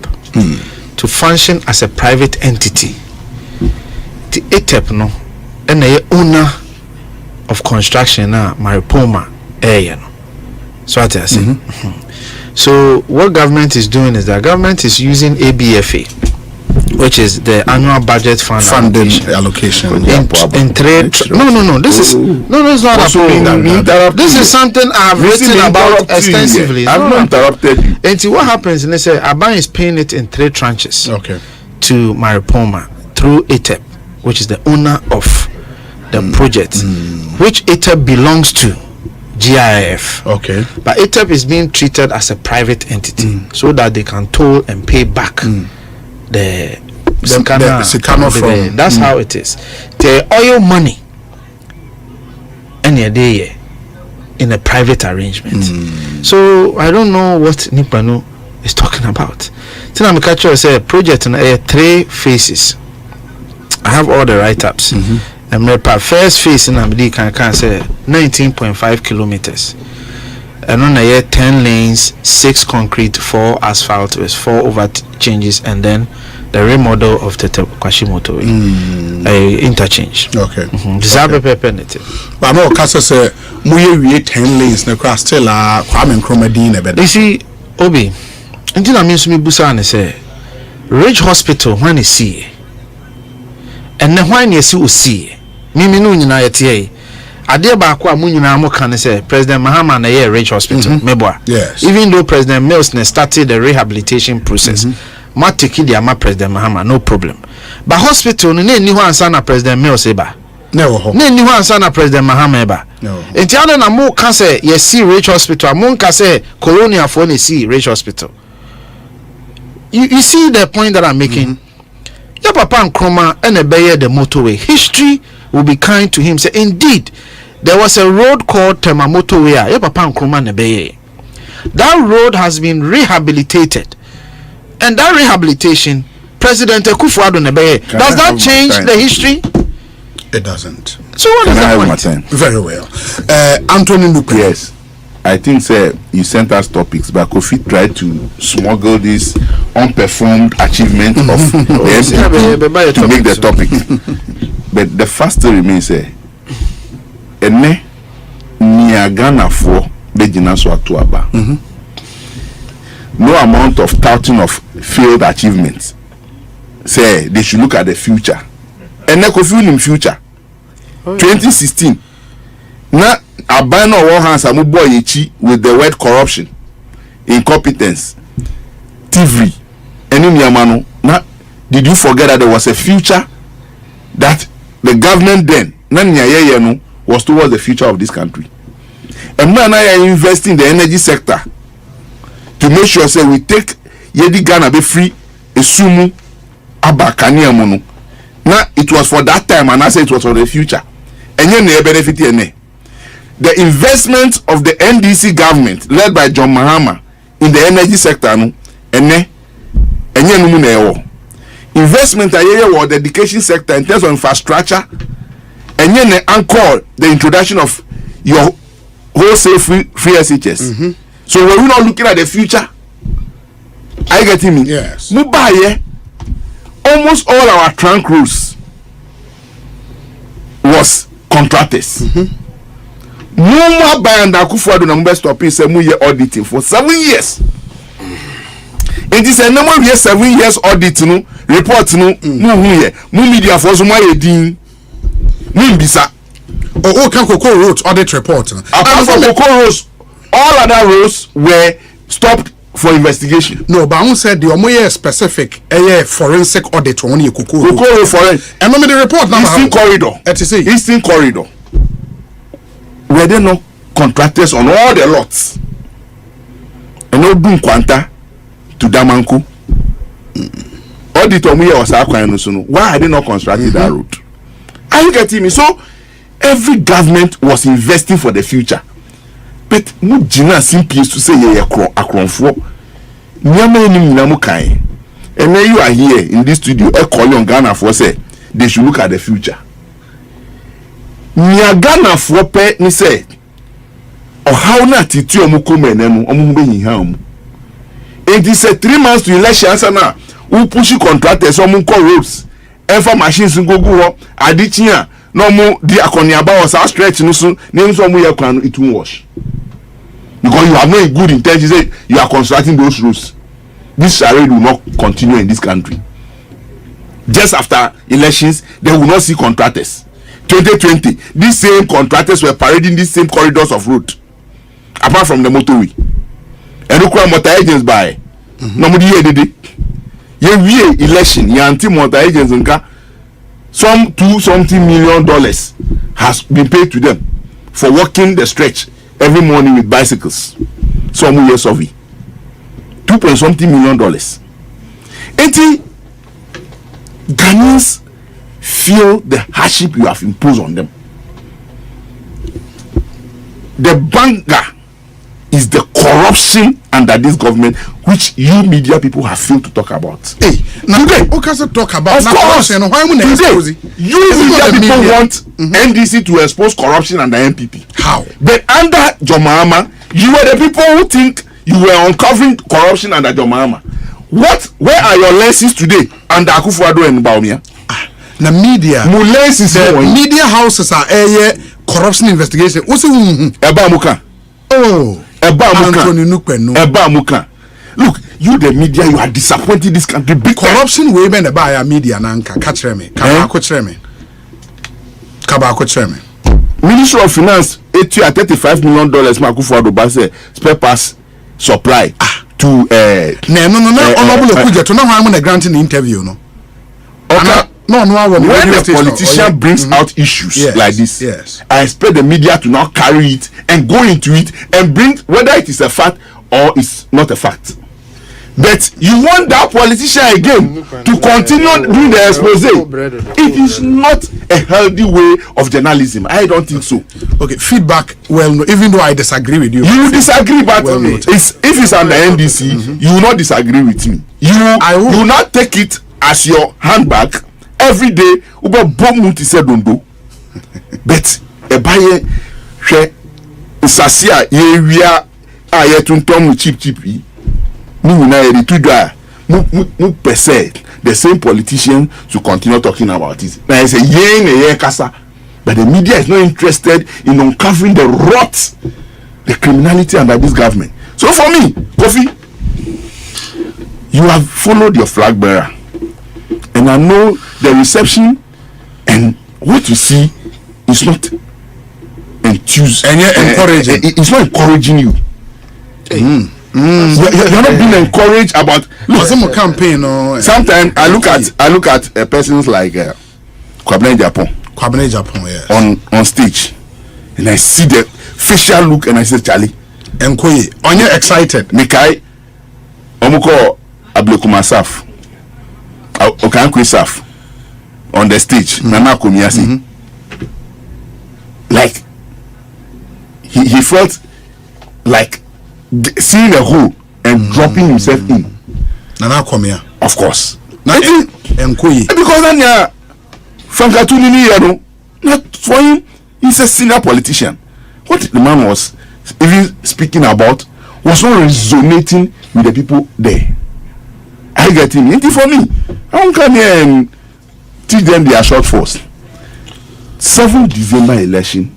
to function as a private entity. The ATEP no and the owner of construction na Maripoma area no. So what I say. So what government is doing is that government is using ABFA, which is the annual budget funding allocation. In trade. No. This is it's not happening. This is something I've written about extensively. I've not interrupted you. And see what happens. And they say Aban is paying it in 3 tranches. Okay. To Maripoma through ATEP, which is the owner of the project, which ATEP belongs to GIF. Okay. But ATEP is being treated as a private entity so that they can toll and pay back the Sikana from. That's how it is. The oil money and a day in a private arrangement. So I don't know what Nipano is talking about. Then I'm catching a project in 3 phases. I have all the write-ups. And my first phase in Amdi can say 19.5 kilometers. And on a 10 lanes, 6 concrete, 4 asphalt with 4 over changes, and then the remodel of the Kwashimoto interchange. Okay. Disabe penalty. But no, Kasa say we 10 lanes na cross still Kwame Nkrumah din e be. You see, Obi, until I mean to me busa and say Ridge Hospital when you see, and then when you see, Mimi no nyina yetie. Ade ba kwa mu nyina mo kan say President Mahama na ye Ridge Hospital meboa. Yes. Even though President Mills started the rehabilitation process, matiki dia ma President Mahama no problem. But hospital no ni ho ansa na President Mills eba. No ho. Ni ho ansa na President Mahama eba. No. Enti ade na mo kan say ye see Ridge Hospital, mo kan say Colonial for ni see Ridge Hospital. You see the point that I'm making? Your Papa Nkrumah and a bayer the motorway. History will be kind to him. Say indeed, there was a road called Tema Motorway. Your Papa Nkrumah and a bayer. That road has been rehabilitated, and that rehabilitation, President Akufo-Addo and a bayer. Does that change the history? It doesn't. So what is the point? Very well. Anthony Nupe. Yes. I think, sir, you sent us topics, but Kofi tried to smuggle this unperformed achievement of the MP to make the topic. But the fact still remains, sir, ene Niagana for the Jinaswa Tuaba. No amount of touting of failed achievements. Say they should look at the future. And Kofi in future. 2016. Now, Abano one hands Amuboyechi with the word corruption, incompetence, thievery, any Yamano. Now, did you forget that there was a future that the government then, Nanya was towards the future of this country? And now I am investing in the energy sector to make sure say we take Yedi Ghana be free, Esumu, Abakani Amono. Now it was for that time, and I say it was for the future. And you benefit ene. The investment of the NDC government led by John Mahama in the energy sector investment or the education sector in terms of infrastructure and anchor the introduction of your wholesale free SHS. So we're not looking at the future. Are you getting me? Yes. Almost all our trunk roads was contractors. No more by and Akufo-Addo na stop in say year auditing for 7 years. It is a number of years, 7 years audit no report no media for some edin bisa. Oh, Kankoko wrote audit report. Apart from Koko roads, all other roads were stopped for investigation. No, but I said the omoye specific forensic audit on your Koko road forensic. And the report now. Eastern corridor. Were there no contractors on all the lots? And no boom quanta to Damanku. Audit on was why are they not constructing that road? Are you getting me? So every government was investing for the future. But Mujina simply to say akronfo. And then you are here in this studio calling on Ghana for say they should look at the future. Niagana for pe ni say or how na titi omu komenenu omu beyin ha omu. It is a 3 months to election answer now. Who push contractors omu call roads. Efa machines ngogu ho adichia no mu di akoniaba was our stretch no so name so mu yakwan it won't wash. Because you have no good intention say you are constructing those roads. This charade will not continue in this country. Just after elections, they will not see contractors. 2020, these same contractors were parading these same corridors of road, apart from the motorway. And look what motor agents buy. Nobody here did it. You election, you anti motor agents and some $2 million has been paid to them for walking the stretch every morning with bicycles. Some years of it. $2 million. And Ghanaians feel the hardship you have imposed on them. The banger is the corruption under this government, which you media people have failed to talk about. Hey, now today, who can talk about? Of course, today, you media people want NDC to expose corruption under MPP. How? But under Mahama, you were the people who think you were uncovering corruption under Mahama. Where are your lenses today under Akufo-Addo and Bawumia? The media, media houses are corruption investigation. Eba Muka. Oh, Eba Muka. Look, you the media, you are disappointing this country. Big corruption way ben buy media nanka. Catch me. Kabako. Ministry of Finance, $35 million. Akufo-Addo say spare parts supply to honorable Okuja to know how I'm going to grant an interview. No. Okay. No, when the politician brings out issues like this, I expect the media to now carry it and go into it and bring whether it is a fact or it's not a fact. But you want that politician again to continue doing the expose. It is not a healthy way of journalism. I don't think so. Okay, feedback. Well, even though I disagree with you, you disagree, but if it's under NDC, you will not disagree with me. You will not take it as your handbag. Every day, uba bomu ti se dondo. But e baye hwe sasia ye wia aye tuntom cheap yi. Ni na ye tudwa mu pese the same politician to continue talking about it. Now I say ye kasa, but the media is not interested in uncovering the rot, the criminality under this government. So for me, Kofi, you have followed your flag bearer. And I know the reception and what you see is not enthused and encouraging. It's not encouraging you. You're not being encouraged about. Look, campaign. Sometimes I look at persons like Kwabena Japan. Yeah. On stage, and I see the facial look, and I say, Charlie, Enkoye, are you excited? Mikai, Omuko Ablekumasaf. Saf on the stage, Nana Komiasi. Like he felt like seeing a hole and dropping himself in. Nana Komia, of course. Enkoye. Because then Frankatuni not for him, he's a senior politician. What the man was even speaking about was not resonating with the people there. I get him. Ain't it for me? I don't come here and teach them their short force. 7th December election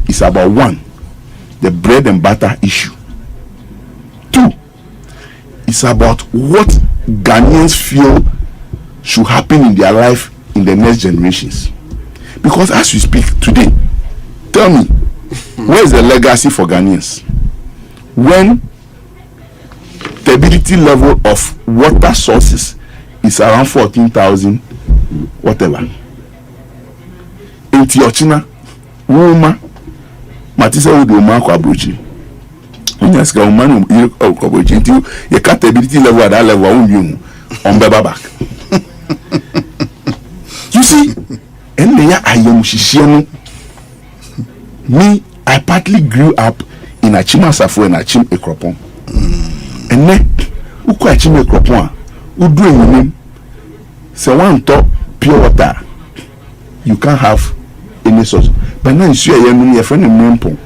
is about 1, the bread and butter issue. 2, it's about what Ghanaians feel should happen in their life in the next generations. Because as we speak today, tell me, where is the legacy for Ghanaians? When the ability level of water sources is around 14,000 whatever. In Tiochina, Wuma, Matisa Udoma Kwabruchi. When you say woman Kwabruchi, you cut the ability level at that level on Beba back. You see, and there I am Shishiano. Me, I partly grew up in Achima Safo and Achim Ekropon. And then, who quite Achim Ekropon? Who do you name? So one top pure water, you can't have any source. But now you see your friend in Mempong.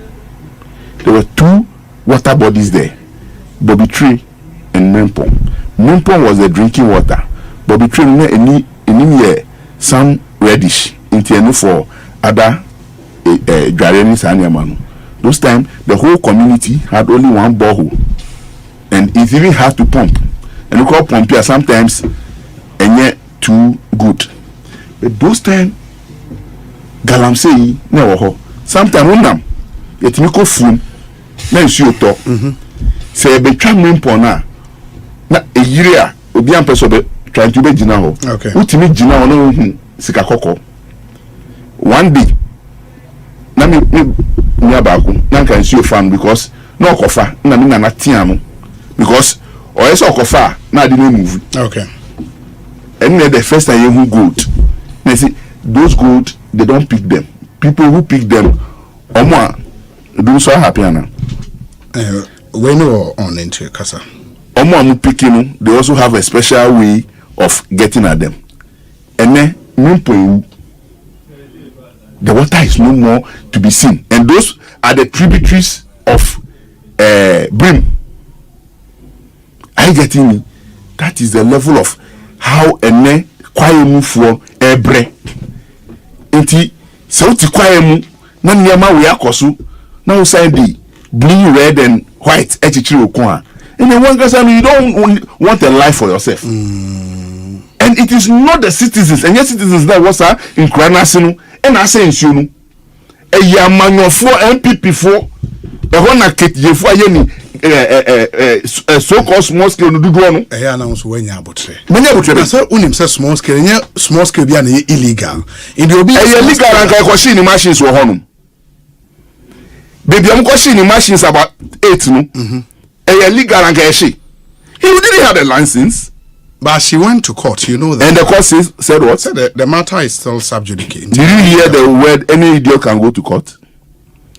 There were 2 water bodies there, Bobby Tree and Mempong. Mempong was the drinking water. Bobby Tree any some reddish into for other Guarenis and Yamanu. Those time the whole community had only one borehole, and it even had to pump. And we call pump here sometimes and yet too good. But those time galamsey never ho. Sometimes unam yet me ko fun na nsuo to. Say be twa Mempong na a year obi am person be trying to be gina ho. Okay. Utimi gina ho no hu sika kokko. One day na me baako na kan nsuo fan because no okofa na me na tia no because or else okofa na ade no move. Okay. And then the first time you gold. They see those gold they don't pick them. People who pick them omo do so happy now. When you on into kasa. Omo am picking they also have a special way of getting at them. And then the water is no more to be seen, and those are the tributaries of Brim. Are you getting me? That is the level of how ene kwaye mu for ebre. Enti so ti kwaye mu na niama we akoso na we say the blue, red and white echichiri okun. And then one person you don't want a life for yourself. And it is not the citizens, and yes citizens that was in Kranasino and I say in Shunu. A yamanyo for MPP for a hona kit for any so-called small scale no do no. I announce when you about say. Many of them say unim say small scale, small scale be an illegal. In the obi illegal and kwashini machines were honum. Baby, I'm kwashini machines about 8 no. Illegal and kashi. He didn't have a license. But she went to court, you know that. And the court said what? Said the matter is still sub judice. Did you hear the word any idiot can go to court?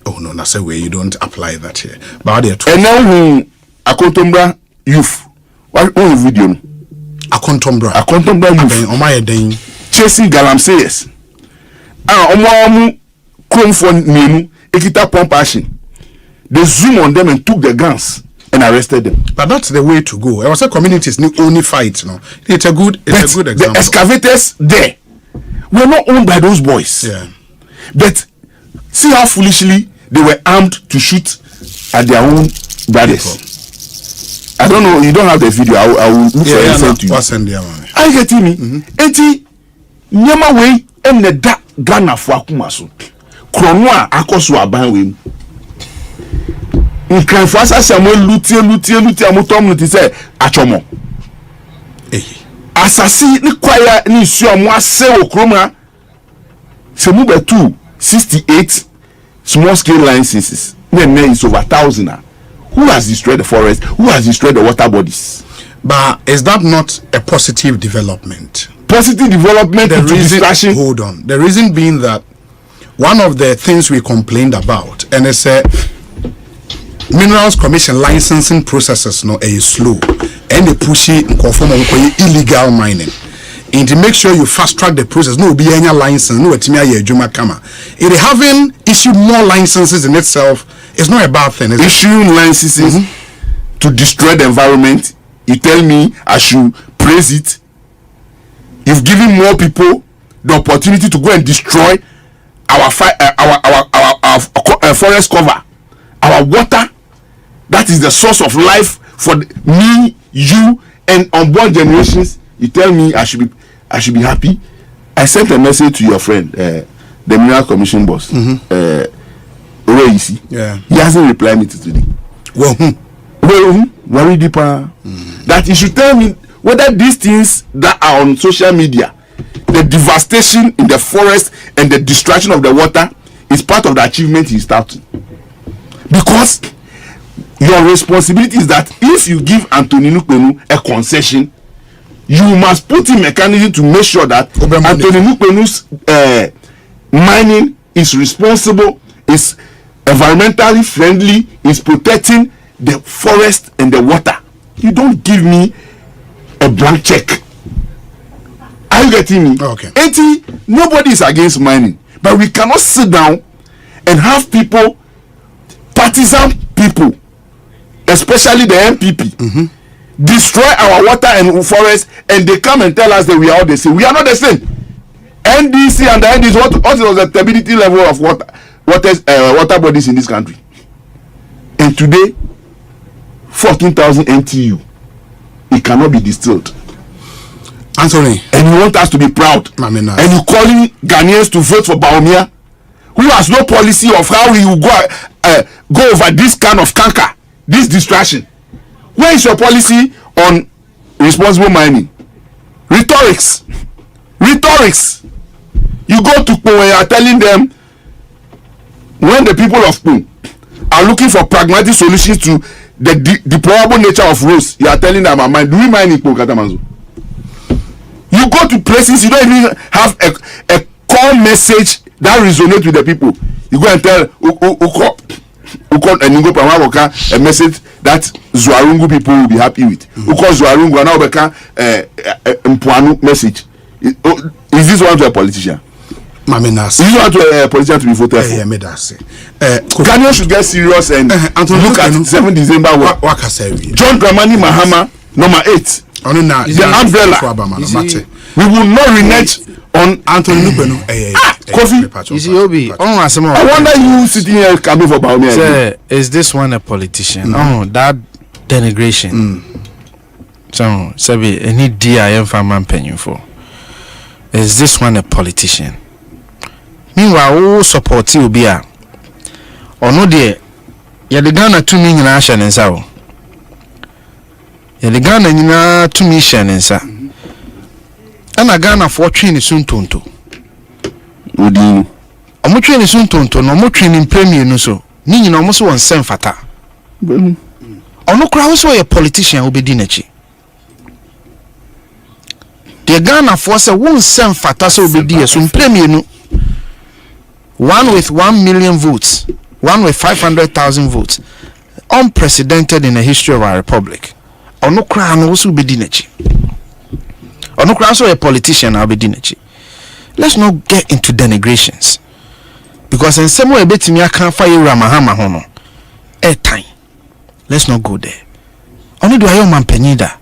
Oh no, that's a way you don't apply that here. But and now who Akontombra youth. What video? Akontombra youth. On my day chasing galamseyers. Omo chrome for name ekita pump action. They zoom on them and took the guns and arrested them. But that's the way to go. I was a communities need only fight, no. It's a good example. The excavators there were not owned by those boys. Yeah. But see how foolishly they were armed to shoot at their own brothers. I don't know, you don't have the video. I will look for it send to you. Are you getting me? Enti nyama way and the da Ghana for akumaso. Kronwa akoso aban we. Nkranfasa Samuel lutie amotom no ti say achomo. Asasi ni kwaya ni nsuo mo ase okroma. Se mu betu 68 small scale licenses. Then is over 1,000. Who has destroyed the forest? Who has destroyed the water bodies? But is that not a positive development? Positive development. The reason, hold on. The reason being that one of the things we complained about, and it's a Minerals Commission licensing processes no is slow, and they push it in conform with illegal mining. And to make sure you fast track the process, no be any license, no etimia ye juma kama. It having issued more licenses in itself is not a bad thing. Issuing licenses to destroy the environment, you tell me I should praise it. You've given more people the opportunity to go and destroy our forest cover, our water. That is the source of life for me, you, and unborn generations. You tell me I should be happy. I sent a message to your friend, the Mineral Commission boss, Oreisi. Yeah. He hasn't replied me to today. Worry deeper. That he should tell me whether these things that are on social media, the devastation in the forest and the destruction of the water, is part of the achievement he's starting. Because your responsibility is that if you give Anthony Nukpenu a concession, you must put in mechanism to make sure that Anthony Nukpenu's mining is responsible, is environmentally friendly, is protecting the forest and the water. You don't give me a blank check. Are you getting me? Okay. Nobody is against mining, but we cannot sit down and have people, partisan people, especially the MPP, destroy our water and forest, and they come and tell us that we are all the same. We are not the same. NDC and the NDC, what was the stability level of water bodies in this country? And today, 14,000 NTU. It cannot be distilled. Anthony. And you want us to be proud. And you calling Ghanaians to vote for Baumia, who has no policy of how he will go over this kind of canker, this distraction. Where is your policy on responsible mining? Rhetorics. You go to Kpo and you are telling them, when the people of Kpo are looking for pragmatic solutions to the deplorable nature of roads, you are telling them, do we mine in Kpo Katamanzo? You go to places, you don't even have a core message that resonates with the people. You go and tell a message that Zuarungu people will be happy with. Because Zuarungu now become a message. Is this one to a politician? Is this one to a politician to be voted for? Ghanaians should get serious and look at 7 December. John Dramani Mahama, number 8. The umbrella. We will not renege on Anthony Nupeno. Kofi. You see, Obi. I wonder you sitting here coming for Baumia. Is this one a politician? That denigration. So, Sabi, any DIM farmer paying for. Is this one a politician? Meanwhile, who support you be a or no dear? You're the Ghana 2 million nation and so. You're the Ghana 2 million and so. And a Ghana for training soon tonto. Udin. A much training soon tonto, no more training premier no so. Nini no almost one sem fata. Or no crowd so a politician will be dinechi. The Ghana force a won't send fata so be dear soon premier no. One with 1 million votes, one with 500,000 votes, unprecedented in the history of our republic. Or no crown also be dinechi. Or no crown so a politician I'll be dinechi. Let's not get into denigrations. Because in some way bet me I can't fire Mahama hono. Time. Let's not go there. Only do I man penida.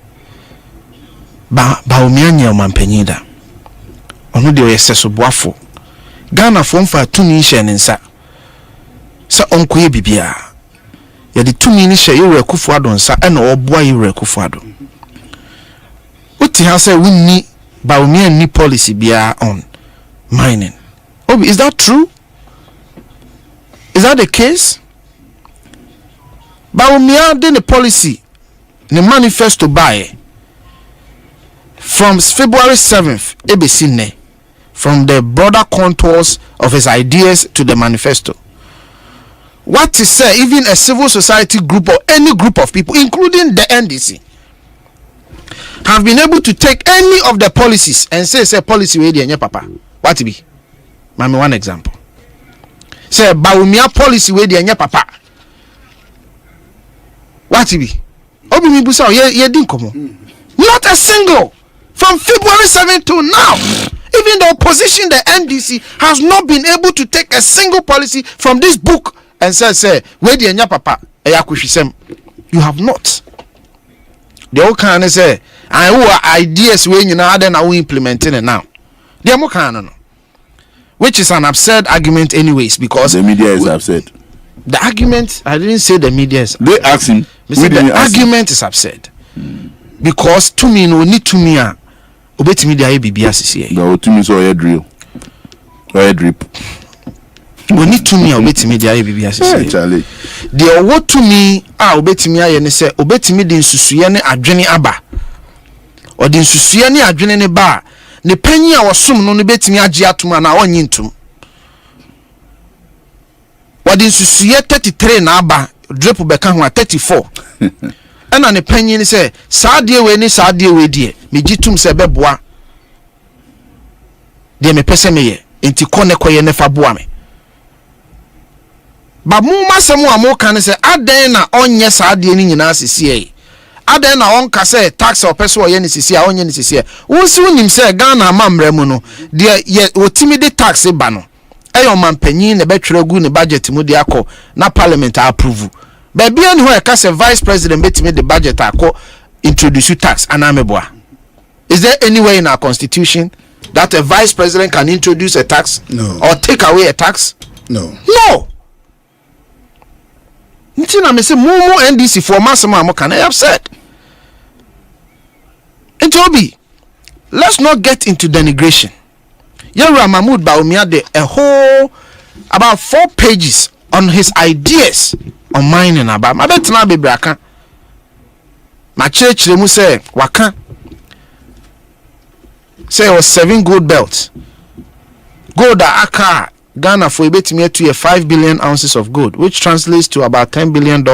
Ba umianya man penida. Only do I say boafo. Ghana form for 2 million in sa. Sa onko ye bibia. Ya di 2 million share you Kufuado nsa and or boy you Kufuado. Uti ha say we ni ba umia ni policy bia on mining. Obi, is that true? Is that the case? Ba umia de the policy the manifesto by from February 7th ebesine. From the broader contours of his ideas to the manifesto. What to say, even a civil society group or any group of people, including the NDC, have been able to take any of the policies and say policy way there, papa. What to be? Mami, one example. Say Baumia policy way there, papa. What to be? Obi mi busa ye din komo. Not a single from February 7th to now. Even the opposition, the NDC, has not been able to take a single policy from this book and say, where the nya papa, you have not. The old can say, I who ideas when you know then are we implementing it now. The more can which is an absurd argument, anyways, because the media is absurd. The argument, I didn't say the media is. They ask him. The argument is absurd because to me no need to me. Obetimi dia bibia sisi. Go to me so drill. Or drip. We need to me obetimi dia bibia sisi. Charlie. The what to me obetimi aye ne se obetimi de nsusuye ne adwene aba. O de nsusuye ne adwene ne ba. Ne panyi a wosom no betimi age atoma na onyi ntum. O de nsusuye 33 na aba drip beka ho 34. Ena ne panyi ni se saadie we ni saadie we die megitum se beboa de me pese meye enti kone koye ne fa boa me ba mu masemu amoka ne se aden na onye saadie ni nyina sisi aden na onka se tax o pese o ye ni sisi a onye ni sisi wonsi unim se Ghana amamra mu no de ye otimi de tax ba no eyo mampanyin ne betwere gu ne budget mu de akọ na parliament approve baby an ho e ka se vice president betime the budget akọ introduce tax anameboa. Is there any way in our constitution that a vice president can introduce a tax? No. Or take away a tax? No. No. Ntina me say mumu NDC for masama mo can I upset. Ntobi, let's not get into denigration. Yara Mahmoud Baumia de a whole about 4 pages on his ideas on mining about my bet na be braka. My church mu say waka say it was 7 gold belts. Gold aka Ghana for betimi to 5 billion ounces of gold, which translates to about $10 billion.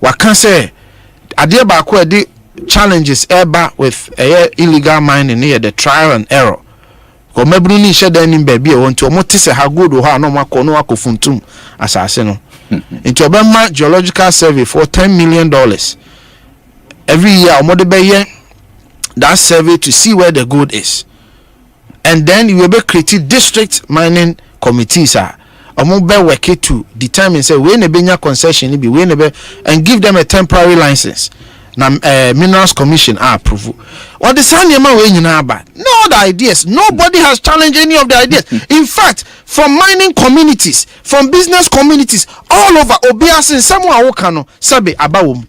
Waka say ade ba ko the challenges eba with illegal mining near the trial and error. Ko mebru ni sheda ni baby e won to mo tese ha gold ho ano makọ no akofuntum asase no. Into obema geological survey for $10 million. Every year omode be ye that survey to see where the gold is. And then you will be creating district mining committees omo be work to determine say we ne benya concession be we ne be and give them a temporary license. Na Minerals Commission approve. What the same man we nyina ba. No other ideas. Nobody has challenged any of the ideas. In fact, from mining communities, from business communities all over obiasin someone wo kano sabe abawom.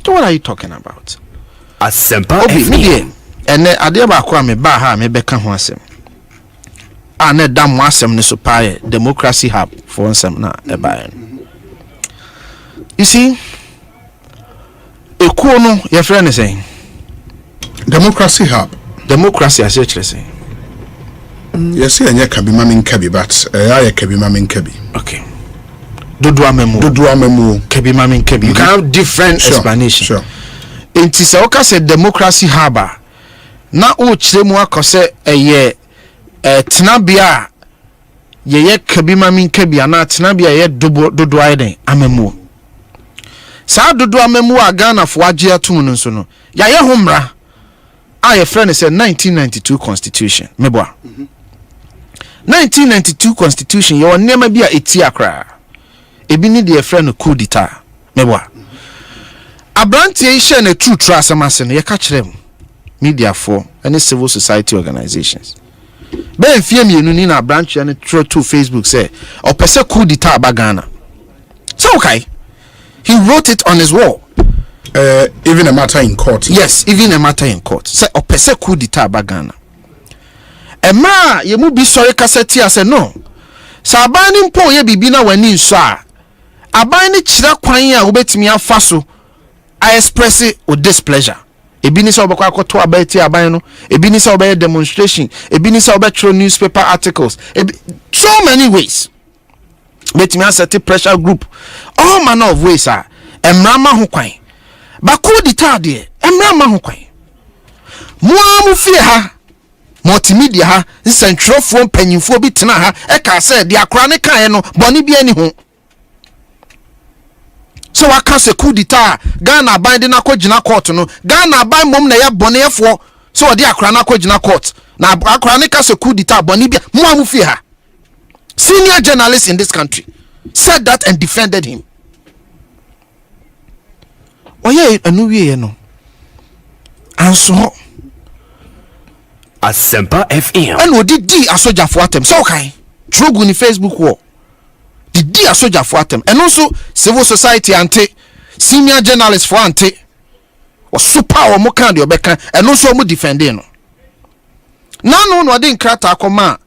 So what are you talking about? Asempa FM. And ade ba kwa me ba ha me beka ho asem. Ane dam asem ne so pae democracy hub for nsem na e ba. You see, ekuo no your friend is saying democracy hub. Democracy as you say. Yes, anya kabi mamin kabi but ya kabi mamin kabi. Okay. Dodo amemu kabi mamin kabi. You can have different explanations. Sure. Enti se oka se democracy hub na o kire mu akose tenabia ye kabi mamin kabi ana tenabia ye dodo aiden amemu. Sa dodo amemu a Ghana fo agye atum no so no ya ye homra a ye friend say 1992 constitution meboa 1992 constitution ye onema bia eti akra ebi ni de friend coup d'etat meboa abrantie yi share na true trust amase no ye ka kire mu media for any civil society organizations ben fie mienu ni na branch na through to Facebook say opese coup d'etat ba Ghana so okay. He wrote it on his wall. Even a matter in court. Yes, even a matter in court. Say opese coup d'etat ba Ghana. Ema ye mu bi sori kaseti ase no. Sa aban ni mpo ye bibi na wani nso a. Aban ni kira kwan a obetimi afa so I express o displeasure. Ebi ni se obekwa akoto abeti aban no, ebi ni se obey demonstration, ebi ni se obetro newspaper articles. So many ways. Betimi aseti pressure group. All manner of ways are emrama ho kwan. Ba coup d'etat de emrama ho kwan. Mu fie ha multimedia ha nsentwerefo mpanyimfo bi tena ha e ka say de akora ne kan no boni bi ani ho. So waka se coup d'etat Ghana ban de na kogina court no Ghana ban mom na ye bonefo so de akora na kogina court na akora ne ka se coup d'etat boni bi mu fie ha. Senior journalists in this country said that and defended him. Oye anu wie no. Anso Asempa FM. And di asoja for atem. So okay. Trogu ni Facebook wall. Di asoja for atem. And also civil society ante, senior journalists for ante. O super o mo kan de obeka and also mo defending no. Na no de nkrata akoma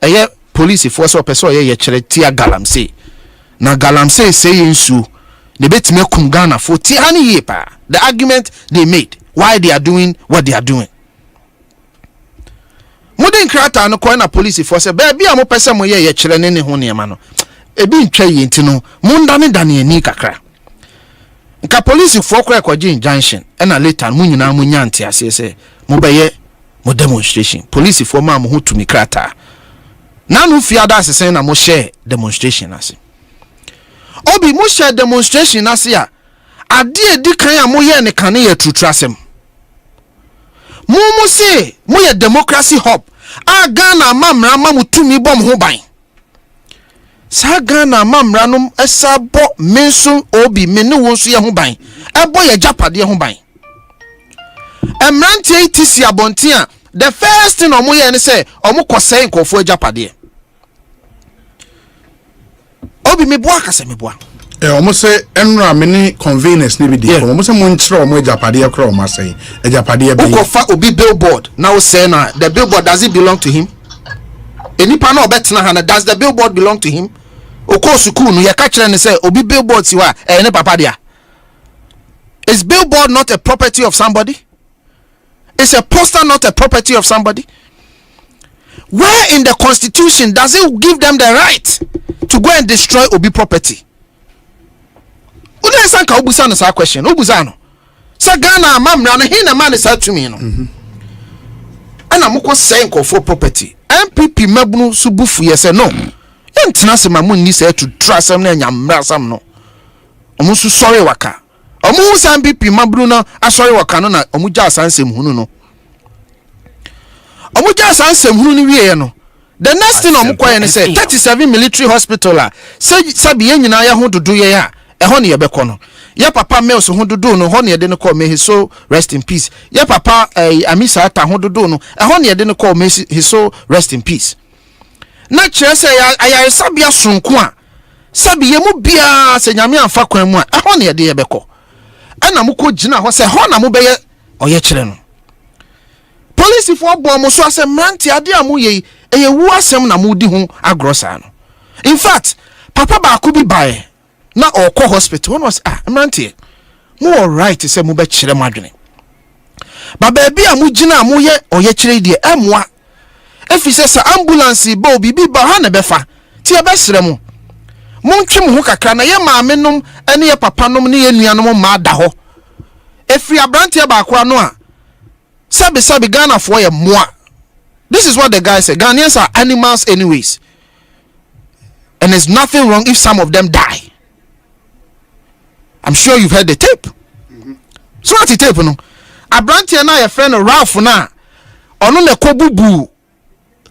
eye police force or person ye chere tia galamsey. Na galamsey say nsu they betime kum Ghana for tia ni ye pa. The argument they made why they are doing what they are doing. Modern krata no na police force baby a mo pese mo ye chere ne ho ne ma no. Ebi ntwa ye nti no munda ne dane ani kakra. Nka police for kwa junction na later mu nyina mu nyante ase se mo beye mo demonstration. Police for ma mo ho tumi krata. Nanu fiada asese na mo share demonstration ase. Obi mo share demonstration ase a ade edi kan a mo ye ne kan ye trutrasem. Mo say mo ye democracy hub a Ghana mamra mamutumi bom ho ban sa Ghana mamra no esa bo menso obi mene wo so ye ho ban ebo ye japade ho ban emrante itisi abonte a the first thing omo ye ne say omo kosai nkofo japade obi me boa kase me boa omo say enra many convenience ni bi di omo say mo nchire omo japade akra omo say japade be ukofa obi billboard now say na the billboard does it belong to him enipa na obetena ha na does the billboard belong to him oko school no ye ka kire ne say obi billboard si wa ne papa dia is billboard not a property of somebody? Is a poster not a property of somebody? Where in the constitution does it give them the right to go and destroy obi property? Una sanka obusa no sa question obusa no sa Ghana mamra no he na man sa tumi no ana moko say for property MPP mabunu subufu yese no entena se mamun ni say to trust am na nyamra sam no omo su sorry waka omo sa MPP mabunu no asori waka no na omo ja sansem hunu no omo ja sansem hunu ni wiye no the next thing omo kwaye ne say 37 military hospital a sabi ye nyina ya ho dodo ye a ehon ye beko no ya papa mel so ho dodo no ho ne de ne call me so rest in peace ya papa amisa ata ho dodo no ehon ne de ne call me so rest in peace na kire say ya sabia sonko a sabi ye mu bia se nyame amfa kwan mu a ehon ne de ye beko ana mu ko gina ho say ho na mu be ye oye kire no police for bo mo so ase mranti ade amu ye wu asem na mu di ho agrosa no in fact papa ba ko bi bae na okọ hospital one was mranti mu all right say mu be kire madwene ba ba bia mu gina mu ye oye kire die emwa efise sa ambulance ba obi bi ba ha na befa ti e be sere mu montwe mu ho kakra na ye maame nom ene ye papa nom ne ye nuanom ma da ho efri abrante ba akwa no a sabi Ghana for ye moa. This is what the guy said. Ghanaians are animals anyways, and there's nothing wrong if some of them die. I'm sure you've heard the tape. So what the tape no abrante na your friend Ralph na ono ne ko bubu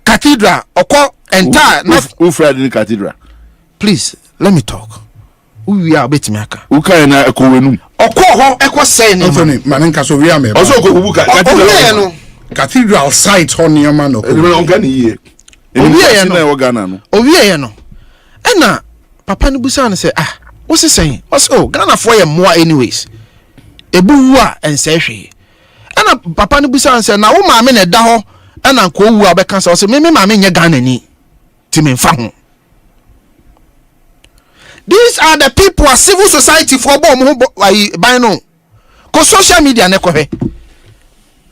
cathedral oko entire who Friday in cathedral. Please let me talk. We are betimi aka Who can na ekowenum oko ho eko say ne Anthony manenka so we am e also ko bubu cathedral cathedral site ho ne ma no on kan ye owie na wo Ghana no owie no ena papa no busa no say what's he saying also Ghana for ye more anyways ebu a ense hwe ena papa no busa no say na wo maame na da ho ena ko wu a be kan say me maame nye Ghana ni ti me mfa ho. These are the people of civil society for by no. Cause social media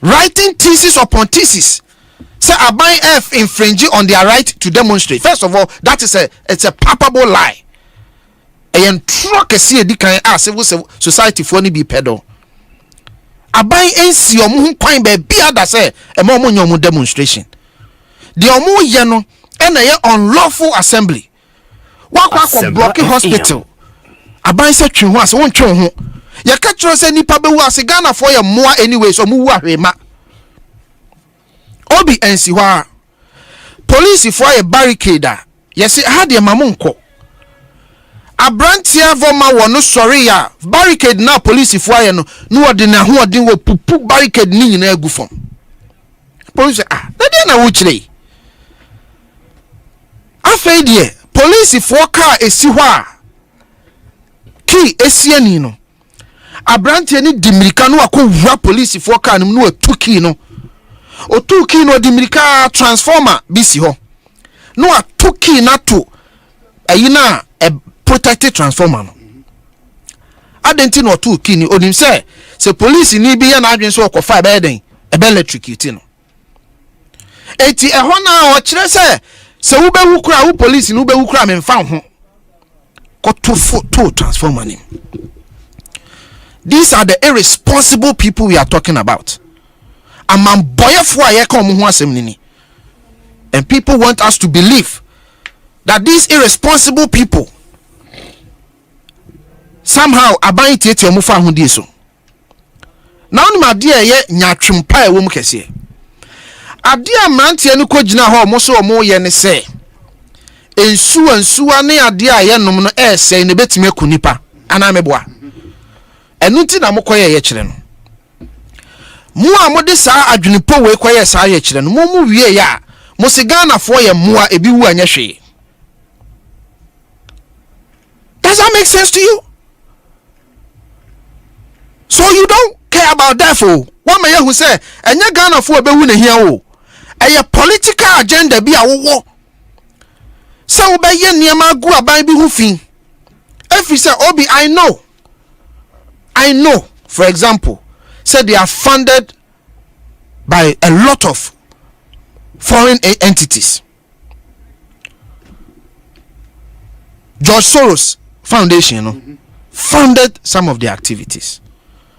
writing thesis upon thesis. Say Abai F infringing on their right to demonstrate. First of all, that is it's a palpable lie. And truck a see a civil society for any be pedo. Abai NC omu kwine be other say a more demonstration. The omu yeno and a unlawful assembly. Wakwa block hospital aban se twe ho ase won twe ho ya ka tro se nipa be wu ase Ghana for ye moa anyway so mu wu ahwema obi ensi hwa police for ye barricade yes ha de mamonko abrantia voma wono sorry ya barricade na police for ye no no ode na ho ode wo pupu barricade ni nyina agu fom police na de na wo kire afei de police for car esi hɔ a key esiani no abrante ni dimirika no akɔwura police for car no no atu key no otu key no dimirika transformer bisi hɔ no atu key na to ayina a protected transformer no adenti no otu key ni onim se police ni bi ya na adwen so okofa be den e be electrocute no eti ehɔ na o kire se wu be wu kura wu police ni wu be wu kura me mfa ho ko to transformer nim. These are the irresponsible people we are talking about. Amam boyefo aye ka omo ho asem ni. And people want us to believe that these irresponsible people somehow aban tietie omo fa ho die so. Now ni ma de ye nyatwempa e wo mu kese. adia mrantie no kogina ho mo so mo ye ne se ensuwa ne adia ye nom no se ne betime kunipa ana meboa enu ti na mokoye ye kire no mu a mo de saa adwenipo we koye saa ye kire no mu wie ya mo se Ghana fo ye moa ebi wu anya hwe. Does that make sense to you? So you don't care about that for what may you say enya Ghana fo be wu ne hia wo a political agenda bi a wo so we be ye niema gu aban bi hu fin every say obi I know for example said they are funded by a lot of foreign entities. George Soros Foundation funded some of their activities.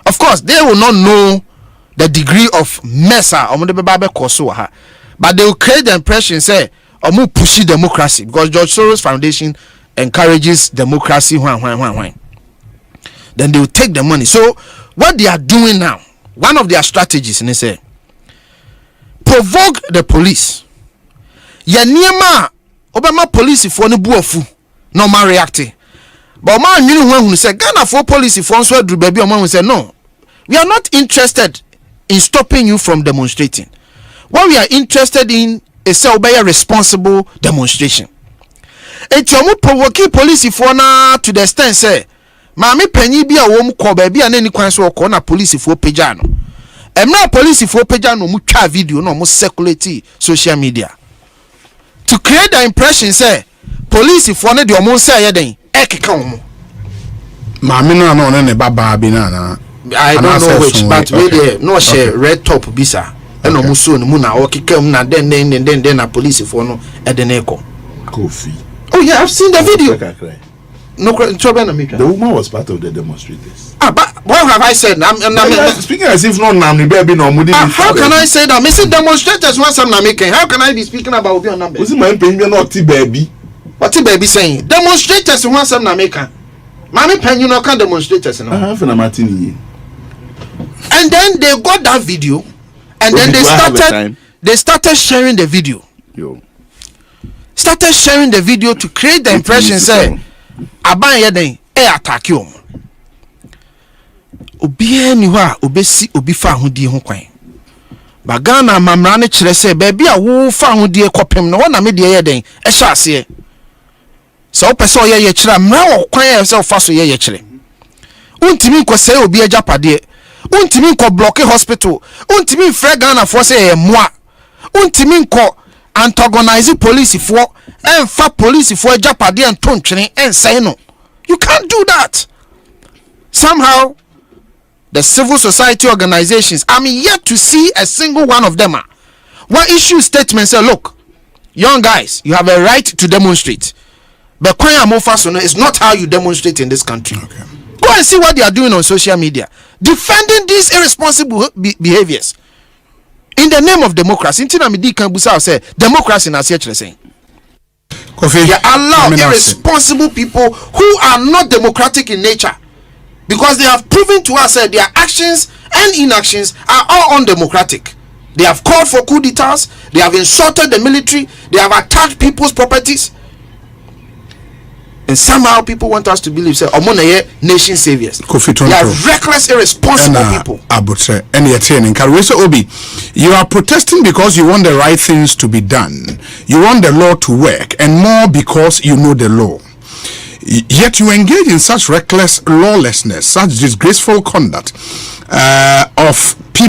Of course they will not know the degree of mesa but they will create the impression say omu push democracy because George Soros Foundation encourages democracy. Then they will take the money. So what they are doing now, one of their strategies, and they say provoke the police. Ya niema Obama police for no buofu no man reacting. But man you know who say Ghana for police for so do baby or man say no. We are not interested in stopping you from demonstrating. What we are interested in is a responsible demonstration. It you provoke police for na to the extent say Mami penyi bi a wo mu ko ba bi a na ni kwan so ko na police for pagya no. Emra police for pagya no mu twa video no mu circulate social media. To create the impression say police for na de o mu say ye den ekeka wo mu. Mami no na ne baba bi na. I don't know which but we there no share red top bisa. Eno mu so no mu na o keka mu na den na police for no e de na eko. Kofi. Oh yeah, I've seen the video. No, the woman was part of the demonstrators. But what have I said? I'm speaking as if not Namni baby no Mudi. How can I say that? Missing demonstrators want some Namiken. How can I be speaking about your number? Was it my opinion not baby? What the baby saying? Demonstrators want some Namiken. Mami pen you no can demonstrators no. And then they got that video and then they started sharing the video. Started sharing the video to create the impression say aban ye den attack you. Obi ni ho a obesi obi fa ahodi ho kwan. Ba Ghana mamra ne kire say baby a wo fa ahodi ekopem no na me de ye den e hya ase. So opese o ye kire mra wo kwan ye se fa so ye kire. Untimi nko say obi ajapade. Untimi nko block hospital. Untimi frɛ Ghana for say moa. Untimi nko antagonize police for and fa police for japade and tontwene and say no. You can't do that. Somehow the civil society organizations, I'm yet to see a single one of them one issue statement say look, young guys, you have a right to demonstrate, but it's not how you demonstrate in this country. Okay. Go and see what they are doing on social media, defending these irresponsible behaviors in the name of democracy. Say democracy na saying Kofi, they allow irresponsible people who are not democratic in nature, because they have proven to us that their actions and inactions are all undemocratic. They have called for coup d'etats, they have insulted the military, they have attacked people's properties, and somehow people want us to believe say nation saviors. They are reckless, irresponsible people. And you're training. Obi, you are protesting because you want the right things to be done. You want the law to work, and more because you know the law. Yet you engage in such reckless lawlessness, such disgraceful conduct of people